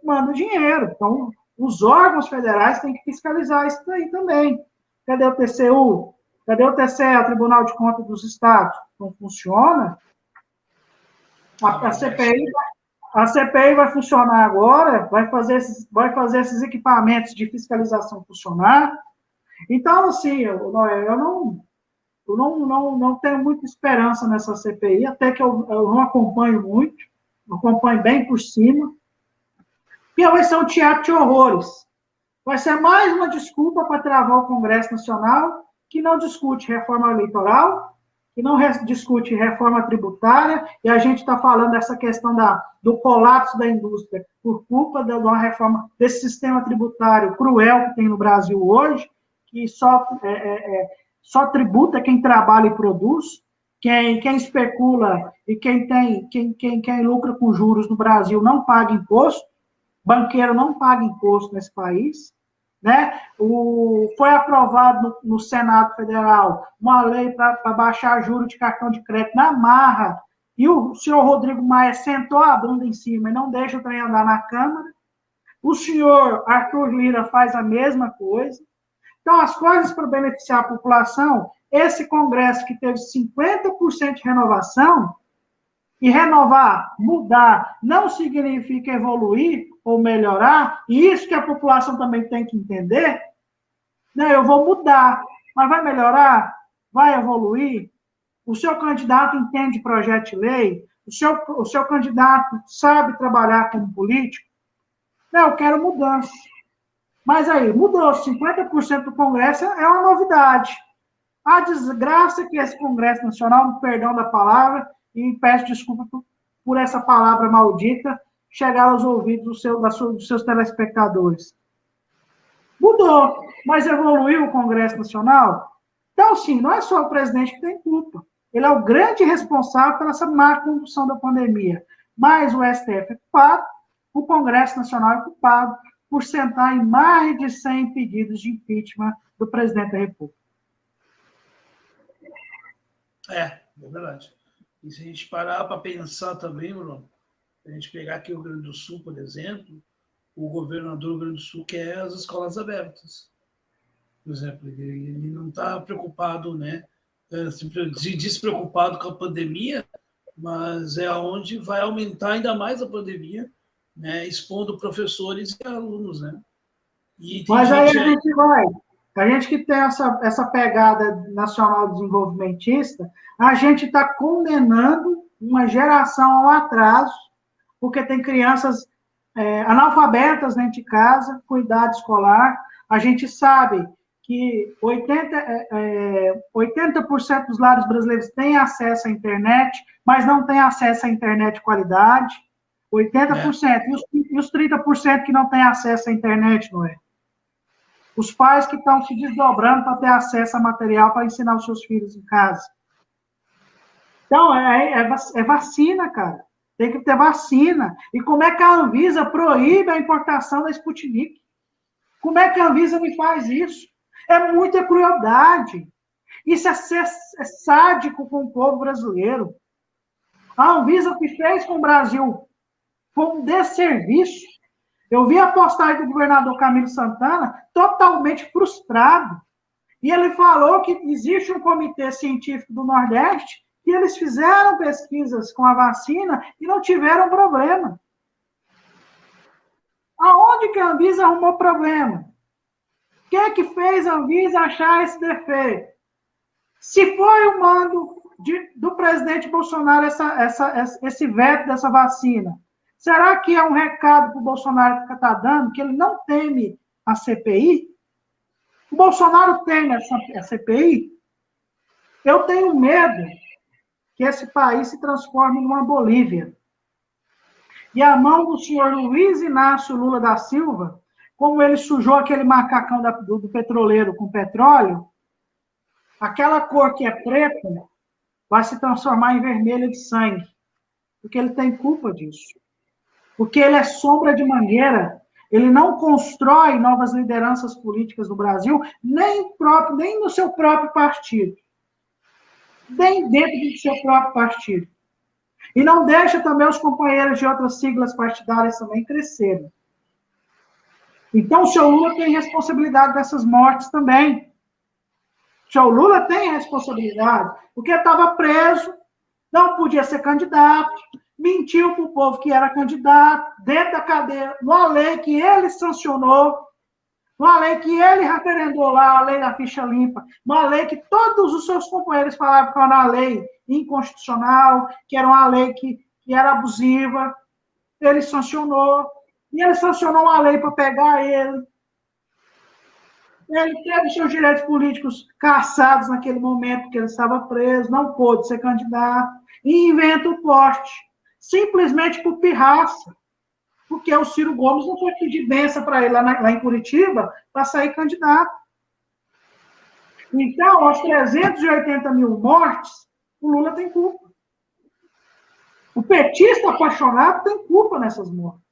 manda o dinheiro. Então, os órgãos federais têm que fiscalizar isso daí também. Cadê o TCU? Cadê o TCE, o Tribunal de Contas dos Estados? Não funciona? A CPI vai funcionar agora, vai fazer esses equipamentos de fiscalização funcionar. Então, assim, eu não tenho muita esperança nessa CPI, até que eu não acompanho muito, acompanho bem por cima, e vai ser um teatro de horrores. Vai ser mais uma desculpa para travar o Congresso Nacional, que não discute reforma eleitoral, que não discute reforma tributária, e a gente está falando dessa questão do colapso da indústria por culpa de uma reforma desse sistema tributário cruel que tem no Brasil hoje, que só tributa quem trabalha e produz, quem especula e quem lucra com juros no Brasil não paga imposto, banqueiro não paga imposto nesse país, né? Foi aprovado no Senado Federal uma lei para baixar juros de cartão de crédito na marra, e o senhor Rodrigo Maia sentou a bunda em cima e não deixa o trem andar na Câmara. O senhor Arthur Lira faz a mesma coisa. Então, as coisas para beneficiar a população, esse Congresso que teve 50% de renovação, e renovar, mudar, não significa evoluir ou melhorar, e isso que a população também tem que entender. Não, eu vou mudar, mas vai melhorar? Vai evoluir? O seu candidato entende projeto de lei? O seu candidato sabe trabalhar como político? Não, eu quero mudança. Mas aí, mudou, 50% do Congresso é uma novidade. A desgraça que esse Congresso Nacional, perdão da palavra, e peço desculpa por essa palavra maldita chegar aos ouvidos dos seus telespectadores. Mudou, mas evoluiu o Congresso Nacional? Então, sim, não é só o presidente que tem culpa. Ele é o grande responsável pela essa má condução da pandemia. Mas o STF é culpado, o Congresso Nacional é culpado por sentar em mais de 100 pedidos de impeachment do presidente da República. É verdade. E se a gente parar para pensar também, Bruno, a gente pegar aqui o Rio Grande do Sul, por exemplo, o governador do Rio Grande do Sul quer as escolas abertas. Por exemplo, ele não está preocupado, né? Se despreocupado com a pandemia, mas é onde vai aumentar ainda mais a pandemia, né? Expondo professores e alunos, né? E mas aí a gente vai. A gente que tem essa pegada nacional desenvolvimentista, a gente está condenando uma geração ao atraso, porque tem crianças analfabetas dentro de casa, com idade escolar. A gente sabe que 80% dos lares brasileiros têm acesso à internet, mas não têm acesso à internet de qualidade. 80%. E os 30% que não têm acesso à internet, não é? Os pais que estão se desdobrando para ter acesso a material para ensinar os seus filhos em casa. Então, é vacina, cara. Tem que ter vacina. E como é que a Anvisa proíbe a importação da Sputnik? Como é que a Anvisa me faz isso? É muita crueldade. Isso é ser sádico com o povo brasileiro. A Anvisa, o que fez com o Brasil foi um desserviço. Eu vi a postagem do governador Camilo Santana totalmente frustrado. E ele falou que existe um comitê científico do Nordeste e eles fizeram pesquisas com a vacina e não tiveram problema. Aonde que a Anvisa arrumou problema? O que é que fez a Anvisa achar esse defeito? Se foi o mando do presidente Bolsonaro esse veto dessa vacina, será que é um recado que o Bolsonaro está dando, que ele não teme a CPI? O Bolsonaro teme a CPI? Eu tenho medo que esse país se transforme numa Bolívia. E a mão do senhor Luiz Inácio Lula da Silva, como ele sujou aquele macacão do petroleiro com petróleo, aquela cor que é preta vai se transformar em vermelha de sangue. Porque ele tem culpa disso. Porque ele é sombra de mangueira. Ele não constrói novas lideranças políticas no Brasil, nem no seu próprio partido. Nem dentro do seu próprio partido. E não deixa também os companheiros de outras siglas partidárias também crescerem. Então, o senhor Lula tem responsabilidade dessas mortes também. O senhor Lula tem responsabilidade, porque estava preso, não podia ser candidato, mentiu para o povo que era candidato, dentro da cadeia, numa lei que ele sancionou, numa lei que ele referendou lá, a lei da ficha limpa, uma lei que todos os seus companheiros falavam que era uma lei inconstitucional, que era uma lei que era abusiva. Ele sancionou, e ele sancionou uma lei para pegar ele. Ele teve seus direitos políticos cassados naquele momento que ele estava preso, não pôde ser candidato, e inventa o poste, simplesmente por pirraça, porque o Ciro Gomes não foi pedir benção para ele lá em Curitiba para sair candidato. Então, aos 380 mil mortes, o Lula tem culpa. O petista apaixonado tem culpa nessas mortes.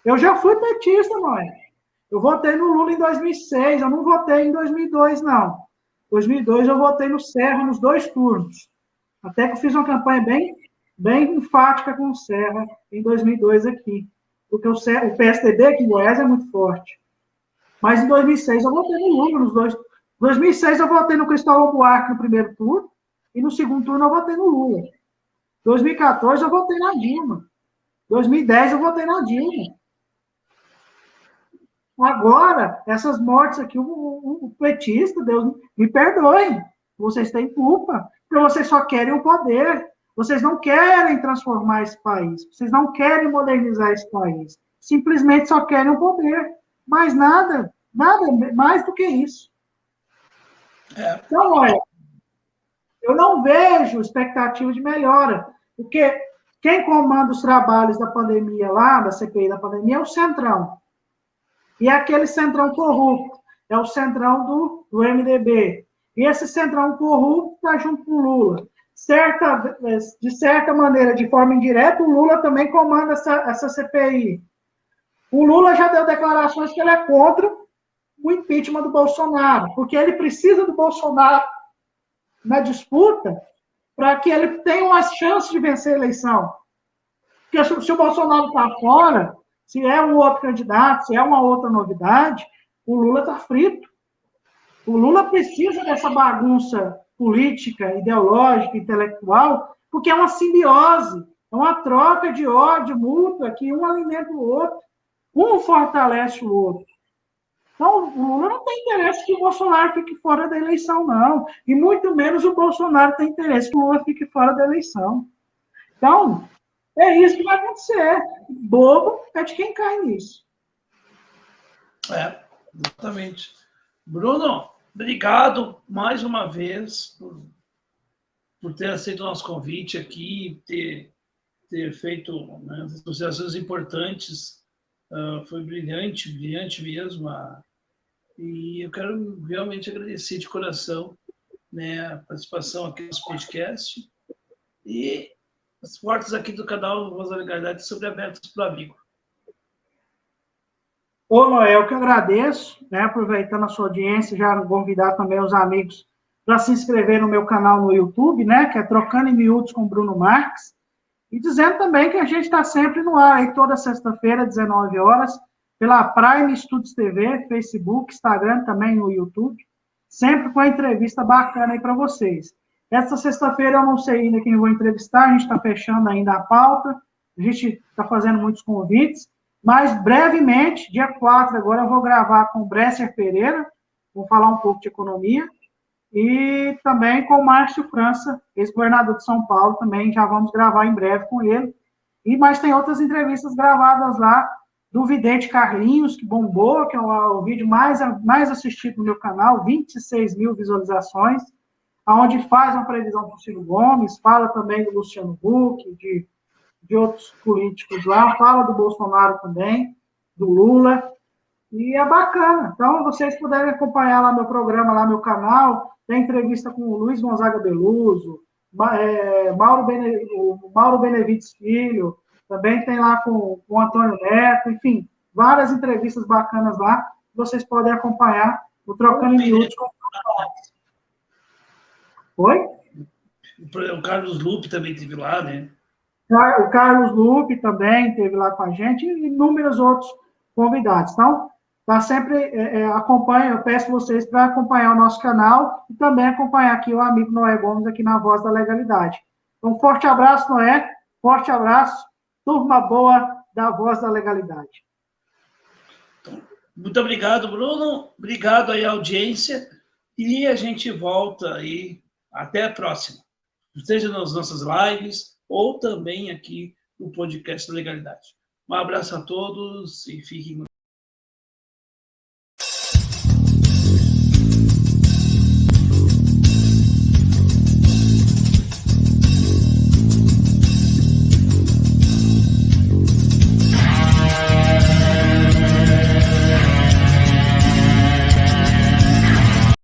Eu já fui petista, Noé. Eu votei no Lula em 2006, eu não votei em 2002, não. Em 2002 eu votei no Serra nos 2 turnos. Até que eu fiz uma campanha bem enfática com o Serra em 2002 aqui. Porque o PSDB aqui em Goiás é muito forte. Mas em 2006 eu votei no Lula, nos dois. Em 2006 eu votei no Cristóvão Buarque no primeiro turno, e no segundo turno eu votei no Lula. Em 2014 eu votei na Dilma. Em 2010 eu votei na Dilma. Agora, essas mortes aqui, o petista, Deus me perdoe, vocês têm culpa, porque vocês só querem o poder, vocês não querem transformar esse país, vocês não querem modernizar esse país, simplesmente só querem o poder, mais nada, nada mais do que isso. Então, olha, eu não vejo expectativa de melhora, porque quem comanda os trabalhos da pandemia lá, da CPI da pandemia, é o Centrão. E aquele centrão corrupto é o centrão do MDB. E esse centrão corrupto está junto com o Lula. De certa maneira, de forma indireta, o Lula também comanda essa CPI. O Lula já deu declarações que ele é contra o impeachment do Bolsonaro, porque ele precisa do Bolsonaro na disputa para que ele tenha uma chance de vencer a eleição. Porque se o Bolsonaro está fora, se é um outro candidato, se é uma outra novidade, o Lula está frito. O Lula precisa dessa bagunça política, ideológica, intelectual, porque é uma simbiose, é uma troca de ódio mútua, que um alimenta o outro, um fortalece o outro. Então, o Lula não tem interesse que o Bolsonaro fique fora da eleição, não. E muito menos o Bolsonaro tem interesse que o Lula fique fora da eleição. Então, é isso que vai acontecer. Bobo é de quem cai nisso. Exatamente. Bruno, obrigado mais uma vez por ter aceito o nosso convite aqui, ter feito, né, associações importantes. Foi brilhante mesmo. E eu quero realmente agradecer de coração, né, a participação aqui no nosso podcast. E as portas aqui do canal Voz da Legalidade sempre abertas para o amigo. Ô, Noel, que eu agradeço, né, aproveitando a sua audiência, já convidar também os amigos para se inscrever no meu canal no YouTube, né, que é Trocando em Miúdos com Bruno Marques, e dizendo também que a gente está sempre no ar, aí toda sexta-feira, 19 horas, pela Prime Studios TV, Facebook, Instagram, também no YouTube, sempre com a entrevista bacana aí para vocês. Essa sexta-feira eu não sei ainda quem eu vou entrevistar, a gente está fechando ainda a pauta, a gente está fazendo muitos convites, mas brevemente, dia 4 agora, eu vou gravar com o Bresser Pereira, vou falar um pouco de economia, e também com o Márcio França, ex-governador de São Paulo, também já vamos gravar em breve com ele. Mas tem outras entrevistas gravadas lá, do vidente Carlinhos, que bombou, que é o vídeo mais assistido no meu canal, 26 mil visualizações, onde faz uma previsão para o Ciro Gomes, fala também do Luciano Huck, de outros políticos lá, fala do Bolsonaro também, do Lula, e é bacana. Então, vocês puderem acompanhar lá meu programa, lá meu canal, tem entrevista com o Luiz Gonzaga Beluso, Mauro Benevides Filho, também tem lá com o Antônio Neto, enfim, várias entrevistas bacanas lá, vocês podem acompanhar o Trocando em Miúdos com o Oi? O Carlos Lupe também esteve lá, né? O Carlos Lupe também esteve lá com a gente, e inúmeros outros convidados. Então, tá sempre, acompanha, eu peço vocês para acompanhar o nosso canal e também acompanhar aqui o amigo Noé Gomes aqui na Voz da Legalidade. Então, forte abraço, Noé, forte abraço, turma boa da Voz da Legalidade. Muito obrigado, Bruno, obrigado aí à audiência, e a gente volta aí, até a próxima, seja nas nossas lives ou também aqui no podcast da Legalidade. Um abraço a todos e fiquem